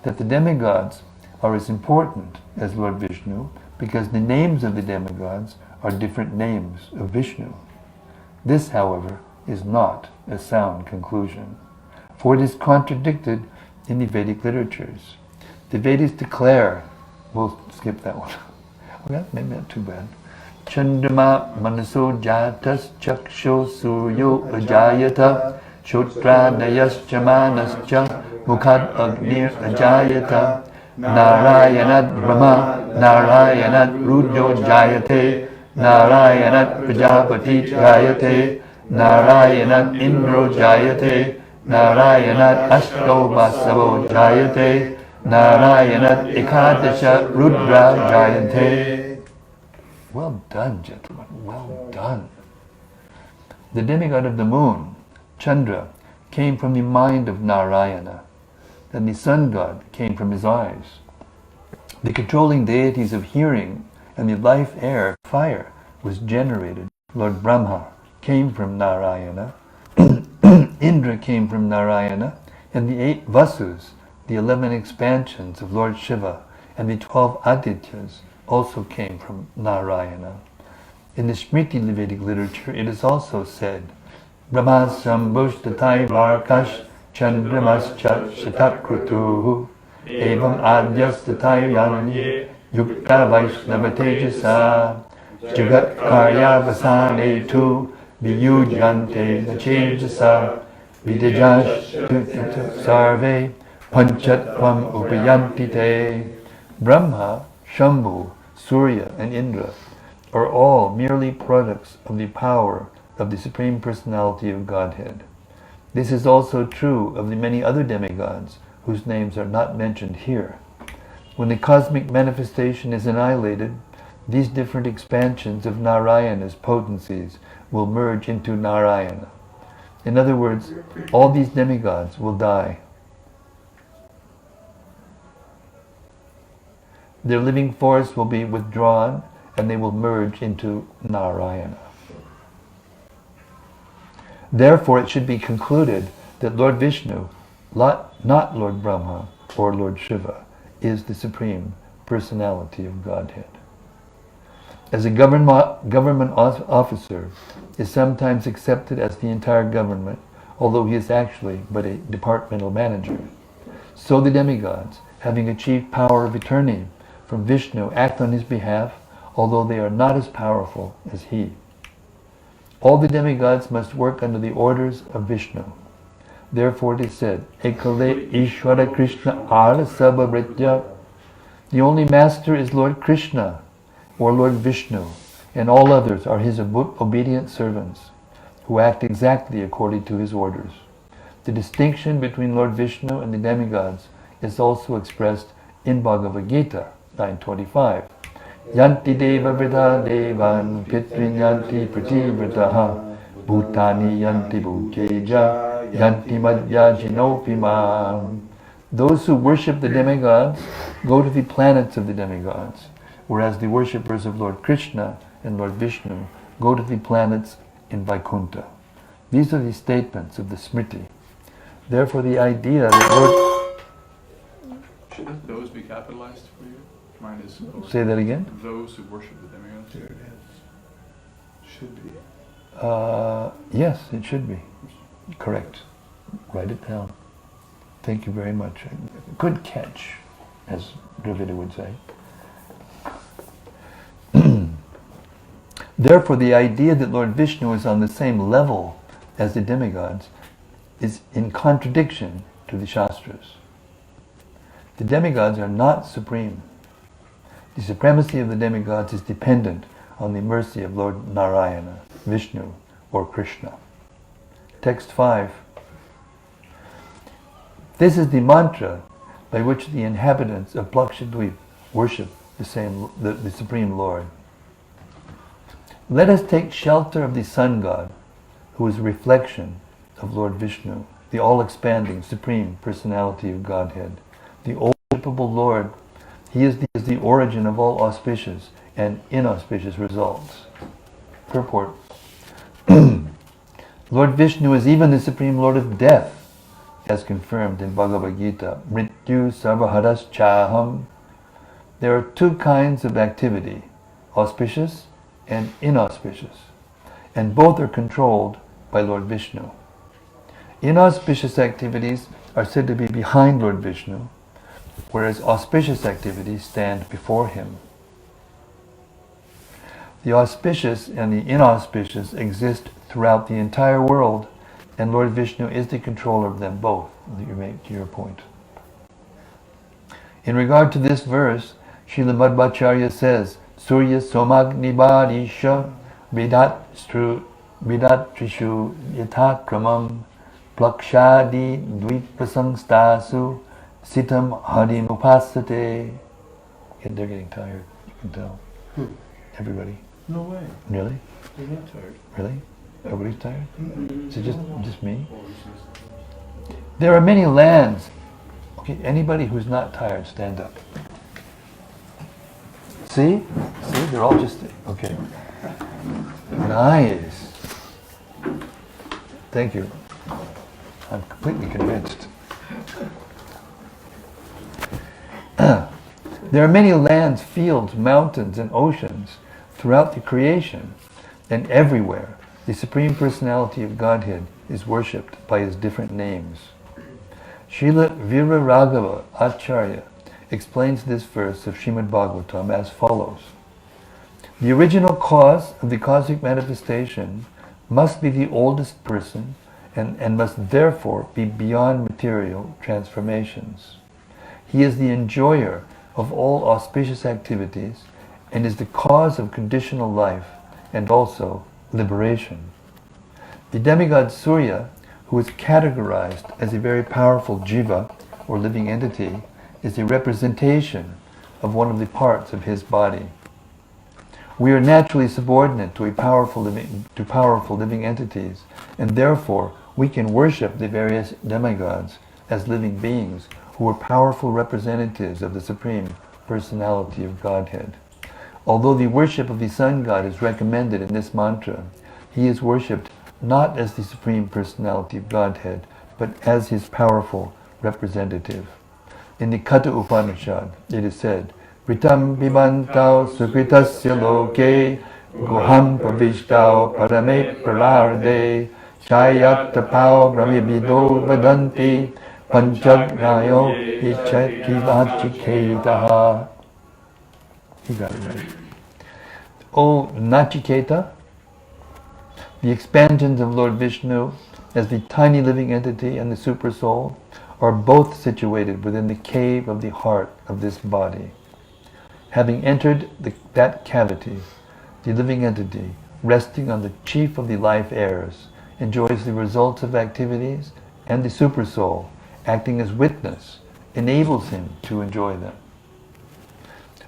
that the demigods are as important as Lord Vishnu because the names of the demigods are different names of Vishnu. This, however, is not a sound conclusion, for it is contradicted in the Vedic literatures. The Vedas declare, we'll skip that one, okay, maybe not too bad. Chandrama manaso jatas chaksho suryo ajayata shotradayascha manascha mukad agnir ajayata narayanat brahma narayanat rudyo jayate narayanat prajapati jayate narayanat indro jayate narayanat ashto vasavo jayate narayanat ekadasha rudra jayate. Well done, gentlemen, well done. The demigod of the moon, Chandra, came from the mind of Narayana, and the sun god came from his eyes. The controlling deities of hearing and the life air, fire, was generated. Lord Brahma came from Narayana, Indra came from Narayana, and the 8 Vasus, the 11 expansions of Lord Shiva, and the 12 Adityas also came from Narayana. In the Smriti Vedic literature, it is also said, Brahmasam Bhushtatai Varkash Chandramascha Shatakrutuhu Evam Adyastatai Yanye Yukta Vaishnava Tejasa Jagat Karya Vasane Tu Viyujyante Nachejasa Vidajash Sarve Panchatvam Upayantite. Brahma, Shambhu, Surya, and Indra are all merely products of the power of the Supreme Personality of Godhead. This is also true of the many other demigods whose names are not mentioned here. When the cosmic manifestation is annihilated, these different expansions of Narayana's potencies will merge into Narayana. In other words, all these demigods will die. Their living force will be withdrawn and they will merge into Narayana. Therefore, it should be concluded that Lord Vishnu, not Lord Brahma or Lord Shiva, is the Supreme Personality of Godhead. As a government officer is sometimes accepted as the entire government, although he is actually but a departmental manager, so the demigods, having achieved power of attorney from Vishnu, act on his behalf, although they are not as powerful as he. All the demigods must work under the orders of Vishnu. Therefore it is said, Ekale Ishvara Krishna Ara Sabhavritya. The only master is Lord Krishna, or Lord Vishnu, and all others are his obedient servants, who act exactly according to his orders. The distinction between Lord Vishnu and the demigods is also expressed in Bhagavad Gita, 9:25. Yanti deva vrita devan pitrin yanti prativritaha bhutani yanti bhuteja yanti madhyajinopimam. Those who worship the demigods go to the planets of the demigods, whereas the worshippers of Lord Krishna and Lord Vishnu go to the planets in Vaikuntha. These are the statements of the Smriti. Therefore the idea that Lord... Shouldn't those be capitalized for you? Mine is... Say that again? Those who worship the demigods. There it is. Should be. Yes, it should be. Correct. Write it down. Thank you very much. Good catch, as Dravida would say. Therefore, the idea that Lord Vishnu is on the same level as the demigods is in contradiction to the Shastras. The demigods are not supreme. The supremacy of the demigods is dependent on the mercy of Lord Narayana, Vishnu, or Krishna. Text 5. This is the mantra by which the inhabitants of Plakshadweep worship the Supreme Lord. Let us take shelter of the Sun God, who is a reflection of Lord Vishnu, the all-expanding Supreme Personality of Godhead, the all-worshipable Lord. He is the origin of all auspicious and inauspicious results. Purport. Lord Vishnu is even the Supreme Lord of Death, as confirmed in Bhagavad Gita. Mrityu sarvaharas chaham. There are two kinds of activity, auspicious and inauspicious, and both are controlled by Lord Vishnu. Inauspicious activities are said to be behind Lord Vishnu, whereas auspicious activities stand before him. The auspicious and the inauspicious exist throughout the entire world, and Lord Vishnu is the controller of them both, you make to your point. In regard to this verse, Srila Madhvacharya says, Surya Somagnibadisha Vidatrishu Yathakramam Plakshadi Dvipasangstasu Sitam Hadim Upasate. They're getting tired, you can tell. Everybody. No way. Really? You're not tired. Really? Everybody's tired? Mm-hmm. Is it just me? There are many lands. Okay, anybody who's not tired, stand up. See? See, they're all just, okay. Nice. Thank you. I'm completely convinced. There are many lands, fields, mountains, and oceans throughout the creation, and everywhere the Supreme Personality of Godhead is worshipped by his different names. Srila Viraraghava Acharya explains this verse of Srimad Bhagavatam as follows. The original cause of the cosmic manifestation must be the oldest person and must therefore be beyond material transformations. He is the enjoyer of all auspicious activities and is the cause of conditional life and also liberation. The demigod Surya, who is categorized as a very powerful jiva, or living entity, is a representation of one of the parts of his body. We are naturally subordinate to powerful living entities, and therefore we can worship the various demigods as living beings who are powerful representatives of the Supreme Personality of Godhead. Although the worship of the Sun God is recommended in this mantra, he is worshipped not as the Supreme Personality of Godhead, but as his powerful representative. In the Katha Upanishad, it is said, Ritam bimantao sukritasya loke goham pravishtao parame pralarde chayatapao brahmibido vadanti panchagrayo ichakivachiketaha. You got it right. O Nachiketa, the expansions of Lord Vishnu as the tiny living entity and the super soul are both situated within the cave of the heart of this body. Having entered that cavity, the living entity, resting on the chief of the life airs, enjoys the results of activities, and the super soul, acting as witness, enables him to enjoy them.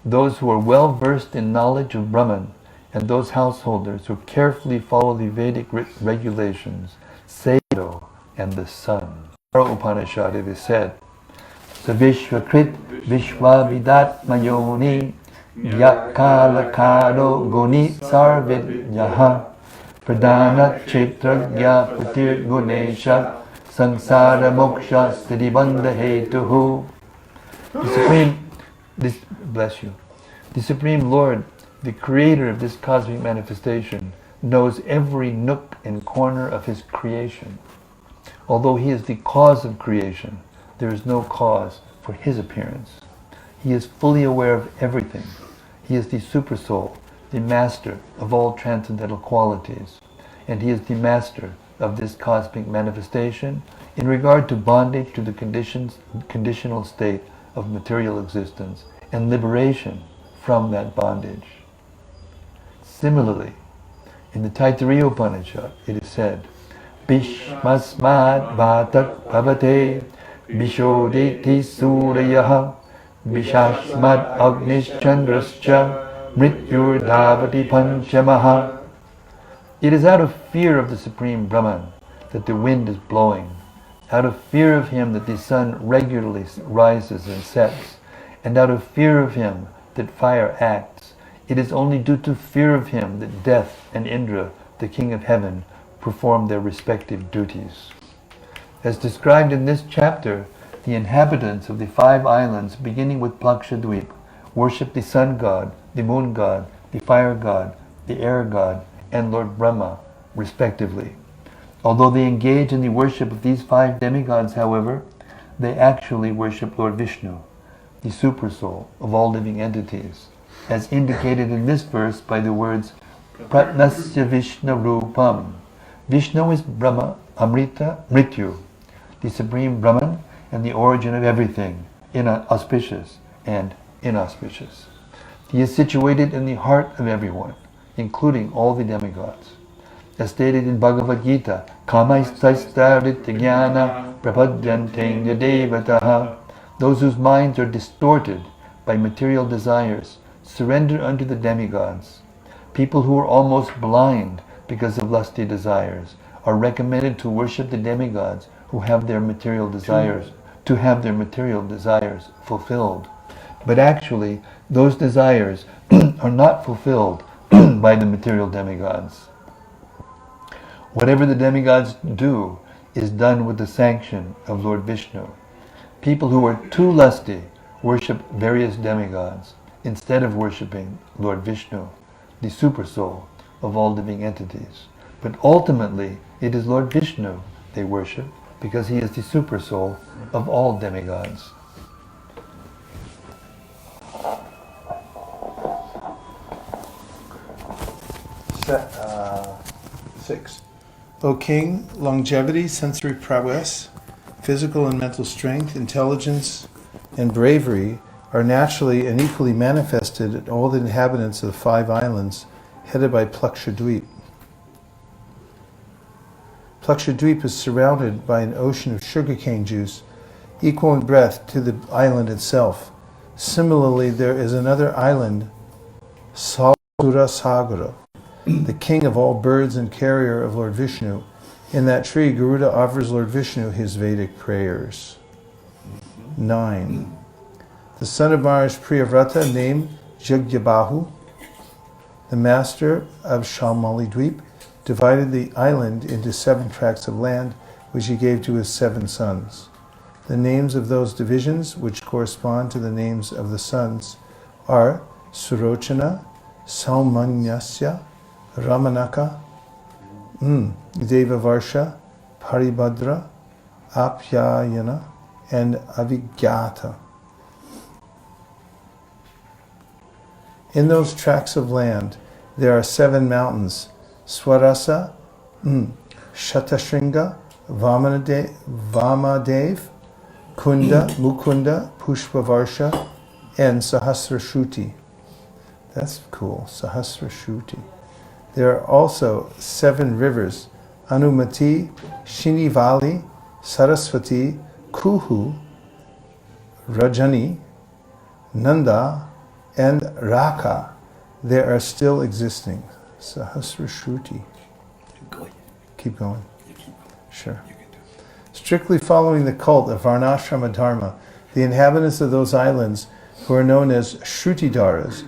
Those who are well versed in knowledge of Brahman and those householders who carefully follow the Vedic regulations say so, and the sun. In the Upanishad it is said, Savishvakrit Vishwavidat Mayoni Yakalakado Guni Sarvid Yaha Pradana Chetragya Patir Gunesha Sansara Moksha Siddhibandha Hetuhu. The Supreme Lord, the creator of this cosmic manifestation, knows every nook and corner of his creation. Although he is the cause of creation, there is no cause for his appearance. He is fully aware of everything. He is the Supersoul, the master of all transcendental qualities, and he is the master of this cosmic manifestation in regard to bondage to the conditional state of material existence and liberation from that bondage. Similarly, in the Taittiriya Upanishad, it is said, Bhishmasmad Bhatak Bhavate Vishoditi Suryaha Vishasmad Agnischandrascha Mrityur Dhavati Panchamaha. It is out of fear of the Supreme Brahman that the wind is blowing, out of fear of him that the sun regularly rises and sets, and out of fear of him that fire acts. It is only due to fear of him that Death and Indra, the King of Heaven, perform their respective duties. As described in this chapter, the inhabitants of the 5 islands, beginning with Plakshadweep, worship the sun god, the moon god, the fire god, the air god, and Lord Brahma, respectively. Although they engage in the worship of these 5 demigods, however, they actually worship Lord Vishnu, the Supersoul of all living entities, as indicated in this verse by the words Pratnasya Vishnu Rupam. Vishnu is Brahma, Amrita, Mrityu, the Supreme Brahman and the origin of everything, auspicious and inauspicious. He is situated in the heart of everyone, including all the demigods. As stated in Bhagavad Gita, Kamaistasta Rityajnana Prapadyantenya Devataha. Those whose minds are distorted by material desires surrender unto the demigods. People who are almost blind because of lusty desires are recommended to worship the demigods who have their material desires, fulfilled. But actually, those desires are not fulfilled by the material demigods. Whatever the demigods do is done with the sanction of Lord Vishnu. People who are too lusty worship various demigods instead of worshipping Lord Vishnu, the Supersoul of all living entities. But ultimately, it is Lord Vishnu they worship because he is the Supersoul of all demigods. Six. O King, longevity, sensory prowess, physical and mental strength, intelligence, and bravery are naturally and equally manifested in all the inhabitants of the 5 islands headed by Plakshadweep. Lakshadweep is surrounded by an ocean of sugarcane juice, equal in breadth to the island itself. Similarly, there is another island, Salsura, the king of all birds and carrier of Lord Vishnu. In that tree, Garuda offers Lord Vishnu his Vedic prayers. 9. The son of Maharaj Priyavrata, named Jagyabahu, the master of Shalmali Dweep, divided the island into 7 tracts of land, which he gave to his 7 sons. The names of those divisions, which correspond to the names of the sons, are Surochana, Saumanyasya, Ramanaka, Devavarsha, Paribhadra, Apyayana, and Avigyata. In those tracts of land, there are 7 mountains: Swarasa, Shatashringa, Vamadev, Kunda, Mukunda, Pushpavarsha, and Sahasrashuti. That's cool, Sahasrashuti. There are also 7 rivers: Anumati, Shinivali, Saraswati, Kuhu, Rajani, Nanda, and Raka. They are still existing. Sahasrashuti. Keep going. Sure. Strictly following the cult of Varnashrama Dharma, the inhabitants of those islands, who are known as Shrutidharas,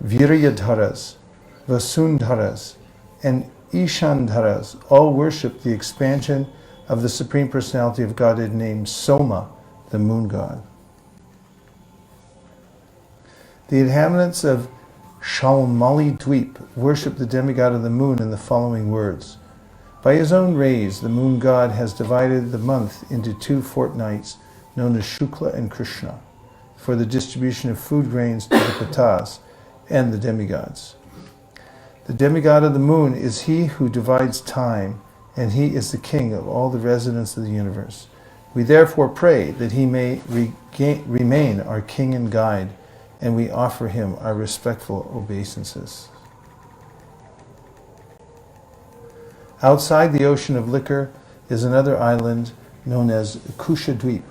Viryadharas, Vasundharas, and Ishandharas, all worship the expansion of the Supreme Personality of Godhead named Soma, the moon god. The inhabitants of Shalmali Dweep worship the demigod of the moon in the following words. By his own rays, the moon god has divided the month into 2 fortnights, known as Shukla and Krishna, for the distribution of food grains to the Patas and the demigods. The demigod of the moon is he who divides time, and he is the king of all the residents of the universe. We therefore pray that he may remain our king and guide, and we offer him our respectful obeisances. Outside the ocean of liquor is another island known as Kushadweep,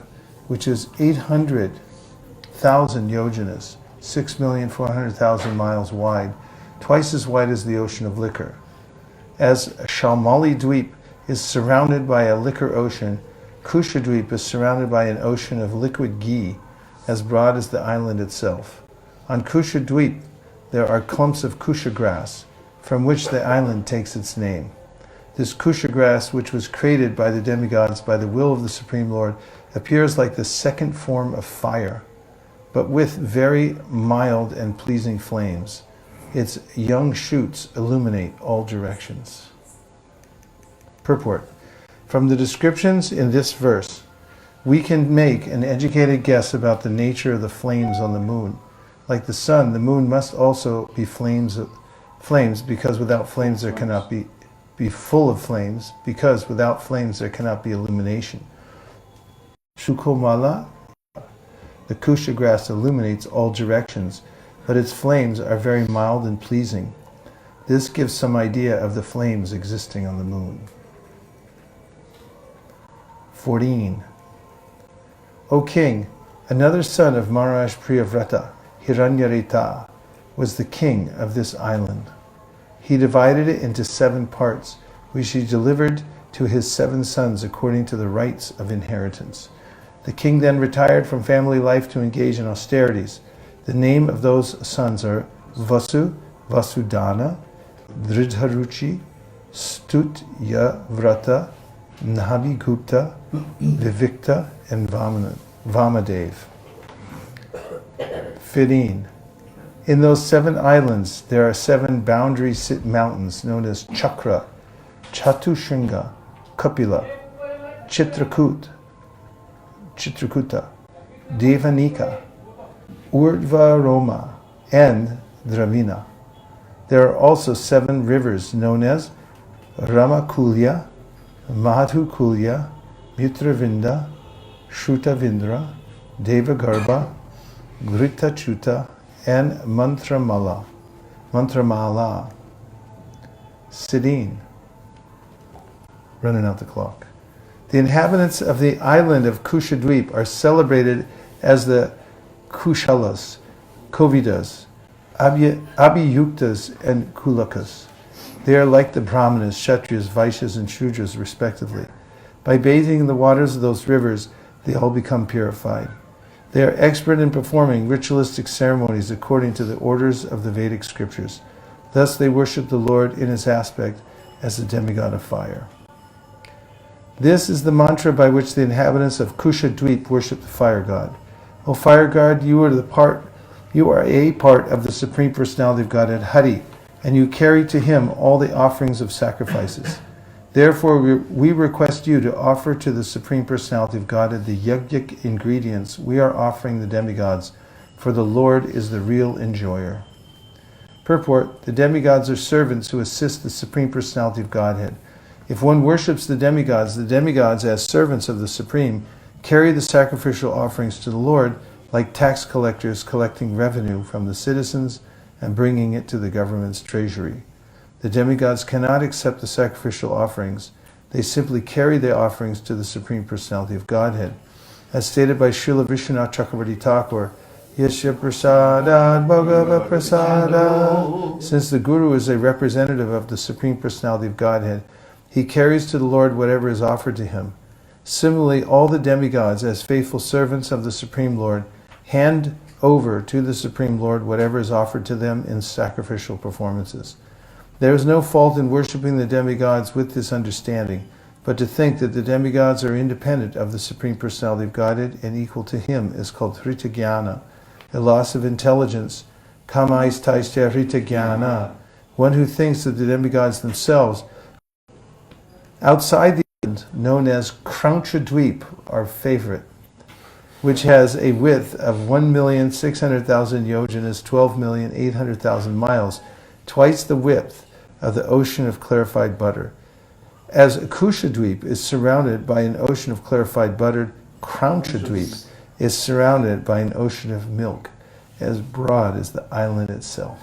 which is 800,000 yojanas, 6,400,000 miles wide, twice as wide as the ocean of liquor. As Shalmali Dweep is surrounded by a liquor ocean, Kushadweep is surrounded by an ocean of liquid ghee, as broad as the island itself. On Kushadweep, there are clumps of kusha grass, from which the island takes its name. This kusha grass, which was created by the demigods by the will of the Supreme Lord, appears like the second form of fire, but with very mild and pleasing flames. Its young shoots illuminate all directions. Purport. From the descriptions in this verse, we can make an educated guess about the nature of the flames on the moon. Like the sun, the moon must also be flames, because without flames there cannot be full of flames, because without flames there cannot be illumination. Shukomala, the kusha grass illuminates all directions, but its flames are very mild and pleasing. This gives some idea of the flames existing on the moon. 14. O king, another son of Maharaj Priyavrata, Hiranyarita, was the king of this island. He divided it into 7 parts, which he delivered to his 7 sons according to the rights of inheritance. The king then retired from family life to engage in austerities. The name of those sons are Vasu, Vasudhana, Dridharuchi, Stutyavrata, Nahabhigupta, Vivikta, and Vamadev. 15. In those 7 islands, there are 7 boundary mountains known as Chakra, Chatushringa, Kapila, Chitrakuta, Devanika, Urdhvaroma, and Dravina. There are also 7 rivers known as Ramakulya, Madhukulya, Mitravinda, Shrutavindra, Devagarbha, Gritachuta, and Mantramala. Siddhin. running out the clock. The inhabitants of the island of Kushadweep are celebrated as the Kushalas, Kovidas, Abhiyuktas, and Kulakas. They are like the Brahmanas, Kshatriyas, Vaishyas, and Shudras, respectively. By bathing in the waters of those rivers, they all become purified. They are expert in performing ritualistic ceremonies according to the orders of the Vedic scriptures. Thus they worship the Lord in his aspect as the demigod of fire. This is the mantra by which the inhabitants of Kushadweep worship the fire god. O fire god, you are a part of the Supreme Personality of Godhead, Hari, and you carry to him all the offerings of sacrifices. Therefore, we request you to offer to the Supreme Personality of Godhead the yogic ingredients we are offering the demigods, for the Lord is the real enjoyer. Purport: the demigods are servants who assist the Supreme Personality of Godhead. If one worships the demigods, as servants of the Supreme, carry the sacrificial offerings to the Lord like tax collectors collecting revenue from the citizens and bringing it to the government's treasury. The demigods cannot accept the sacrificial offerings. They simply carry the offerings to the Supreme Personality of Godhead. As stated by Srila Vishwanath Chakravarti Thakur, Yasya prasadad bhagava prasada. Since the Guru is a representative of the Supreme Personality of Godhead, he carries to the Lord whatever is offered to him. Similarly, all the demigods, as faithful servants of the Supreme Lord, hand over to the Supreme Lord whatever is offered to them in sacrificial performances. There is no fault in worshipping the demigods with this understanding, but to think that the demigods are independent of the Supreme Personality of Godhead and equal to him is called Hrita Jnana, a loss of intelligence, Kamais Taistya Hrita Jnana, one who thinks that the demigods themselves, outside the island known as Kraunchadweep, our favorite, which has a width of 1,600,000 yojanas, 12,800,000 miles, twice the width of the ocean of clarified butter. As Kushadweep is surrounded by an ocean of clarified butter, Kraunchadweep is surrounded by an ocean of milk, as broad as the island itself.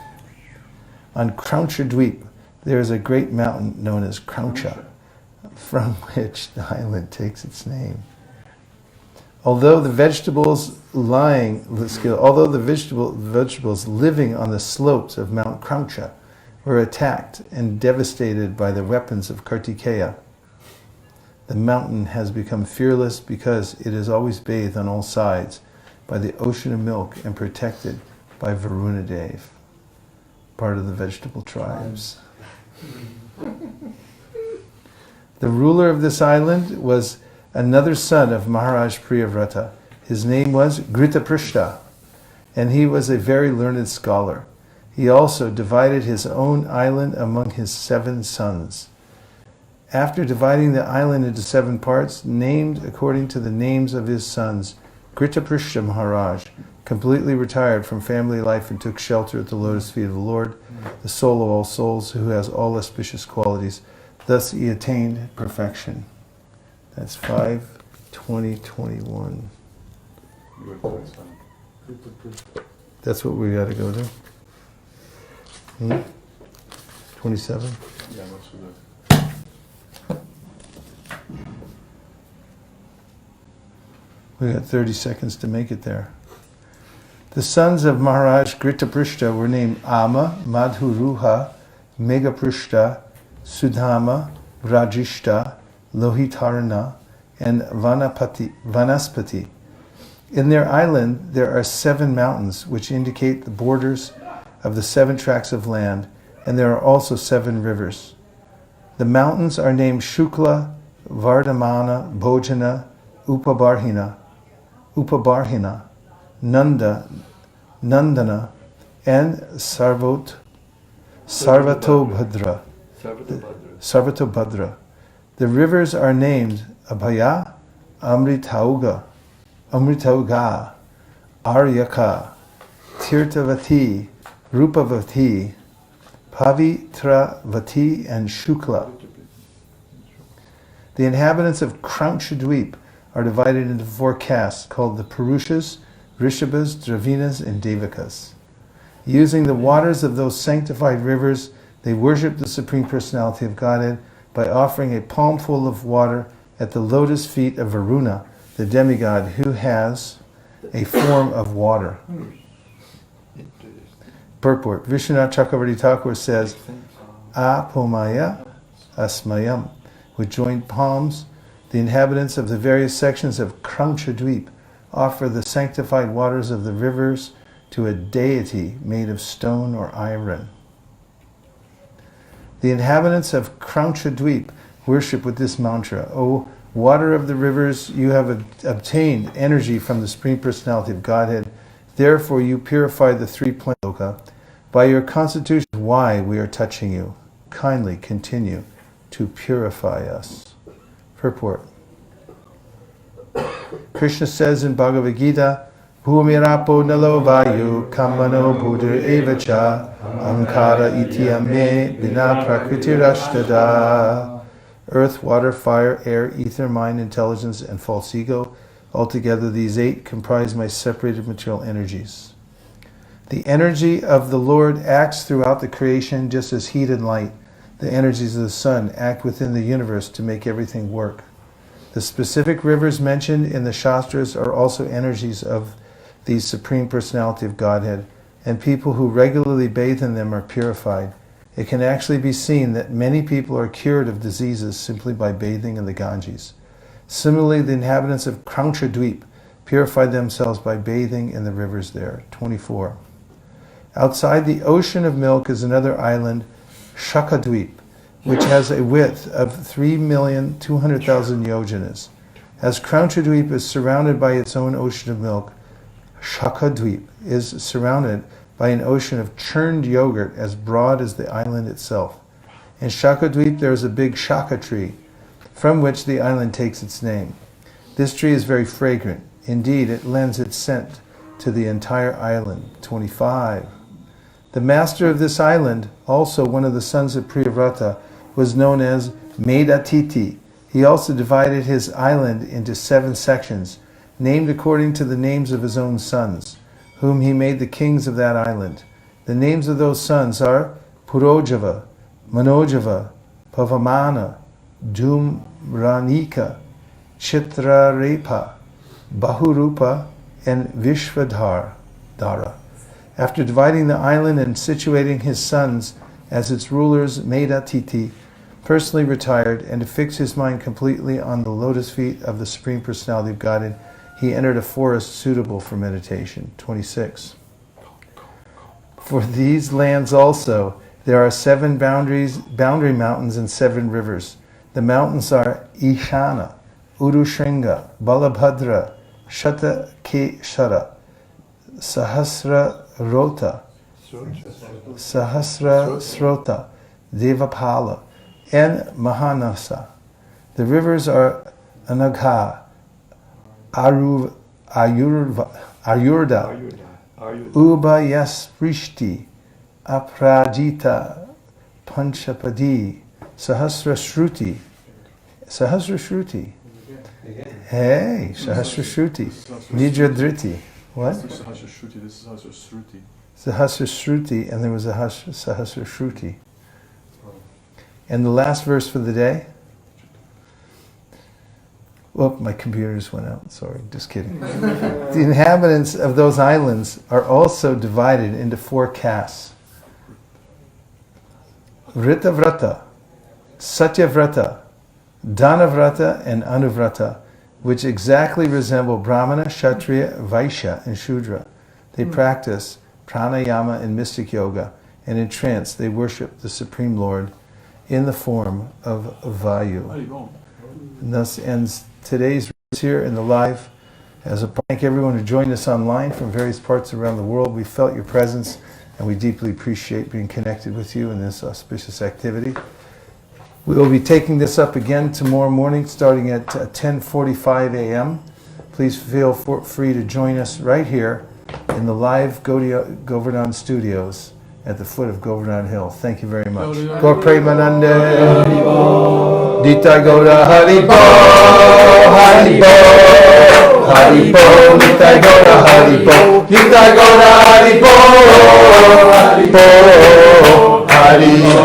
On Kraunchadweep, there is a great mountain known as Krauncha, from which the island takes its name. Although the vegetables living on the slopes of Mount Krauncha were attacked and devastated by the weapons of Kartikeya, the mountain has become fearless because it is always bathed on all sides by the ocean of milk and protected by Varunadev, part of the vegetable tribes. The ruler of this island was another son of Maharaj Priyavrata. His name was Gritaprishta, and he was a very learned scholar. He also divided his own island among his 7 sons. After dividing the island into 7 parts, named according to the names of his sons, Gritaprishta Maharaj completely retired from family life and took shelter at the lotus feet of the Lord, the soul of all souls, who has all auspicious qualities. Thus he attained perfection. That's 5:20:21. That's what we got to go to. 27? Yeah, that's good. We got 30 seconds to make it there. The sons of Maharaj Gritaprishta were named Ama, Madhuruha, Meghaprishta, Sudhama, Rajishta, Lohitarana, and Vanaspati. In their island, there are 7 mountains which indicate the borders of the 7 tracts of land, and there are also 7 rivers. The mountains are named Shukla, Vardhamana, Bhojana, Upabarhina, Nandana, and Sarvatobhadra. The rivers are named Abhaya, Amritauga, Aryaka, Tirthavati, Rupavati, Pavitravati, and Shukla. The inhabitants of Kraunchadweep are divided into 4 castes called the Purushas, Rishabhas, Dravinas, and Devakas. Using the waters of those sanctified rivers, they worship the Supreme Personality of Godhead, by offering a palmful of water at the lotus feet of Varuna, the demigod who has a form of water. Purport. Vishwanath Chakravarti Thakur says, Apomaya Asmayam. With joint palms, the inhabitants of the various sections of Kramchadweep offer the sanctified waters of the rivers to a deity made of stone or iron. The inhabitants of Kramchadweep worship with this mantra, O water of the rivers, you have obtained energy from the Supreme Personality of Godhead. Therefore you purify the three planes. By your constitution, why we are touching you. Kindly continue to purify us. Purport. Krishna says in Bhagavad Gita, Bhumirapo nalo vayu kamano buddhir evacha ankara ityame bina prakritirashtada. Earth, water, fire, air, ether, mind, intelligence, and false ego. Altogether these 8 comprise my separated material energies. The energy of the Lord acts throughout the creation just as heat and light, the energies of the sun, act within the universe to make everything work. The specific rivers mentioned in the Shastras are also energies of the Supreme Personality of Godhead, and people who regularly bathe in them are purified. It can actually be seen that many people are cured of diseases simply by bathing in the Ganges. Similarly, the inhabitants of Kramchadweep purified themselves by bathing in the rivers there. 24. Outside the ocean of milk is another island, Shakadweep, which has a width of 3,200,000 yojanas. As Kramchadweep is surrounded by its own ocean of milk, Shakadweep is surrounded by an ocean of churned yogurt as broad as the island itself. In Shakadweep there is a big shaka tree, from which the island takes its name. This tree is very fragrant. Indeed, it lends its scent to the entire island. 25. The master of this island, also one of the sons of Priyavrata, was known as Medatiti. He also divided his island into 7 sections, named according to the names of his own sons, whom he made the kings of that island. The names of those sons are Purojava, Manojava, Pavamana, Dhumranika, Chitrarepa, Bahurupa, and Vishwadhara. After dividing the island and situating his sons as its rulers, Medatiti personally retired, and to fix his mind completely on the lotus feet of the Supreme Personality of Godhead, he entered a forest suitable for meditation. 26. For these lands also, there are 7 boundary mountains and 7 rivers. The mountains are Ishana, Urushringa, Balabhadra, Shatakeshara, Sahasrarota, Srota, Devapala, and Mahanasa. The rivers are Anagha, Ayurda, Ubayasprishti, Aprajita, Panchapadi, Sahasrashruti. Hey, Sahasrashruti. Nijadriti. What? This is Sahasrashruti. Sahasrashruti, and there was a Sahasrashruti. And the last verse for the day. Well, my computer just went out. Sorry, just kidding. The inhabitants of those islands are also divided into 4 castes. Vritavrata, Satyavrata, Dhanavrata, and Anuvrata, which exactly resemble Brahmana, Kshatriya, Vaishya, and Shudra. They practice pranayama and mystic yoga, and in trance they worship the Supreme Lord in the form of Vayu. And thus ends today's here in the live. As a thank everyone who joined us online from various parts around the world. We felt your presence, and we deeply appreciate being connected with you in this auspicious activity. We will be taking this up again tomorrow morning starting at 10:45 a.m. Please feel free to join us right here in the live Govardhan studios at the foot of Govardhan Hill. Thank you very much. Gaur Premanande, Dita Gaura Haribo, Haribo, Haribo, Dita Gaura Haribo, Dita Gaura Haribo, Haribo, Haribo.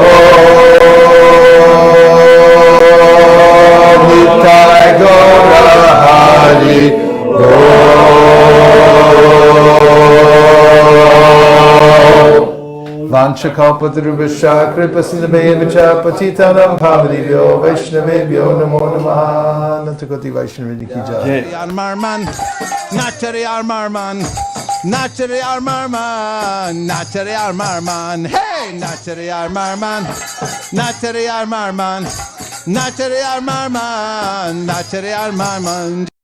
Vanchakalpatarubhasha Kripasinabhaya Patitanam Pavanibhyo Vaishnavebhyo Namo Namaha. Natakoti Vaishnavini ki jai. Marman, Natari Marman, Natari Marman, Natari Marman, hey, Natari Marman, Natari Marman, Natari Marman, Natari Marman.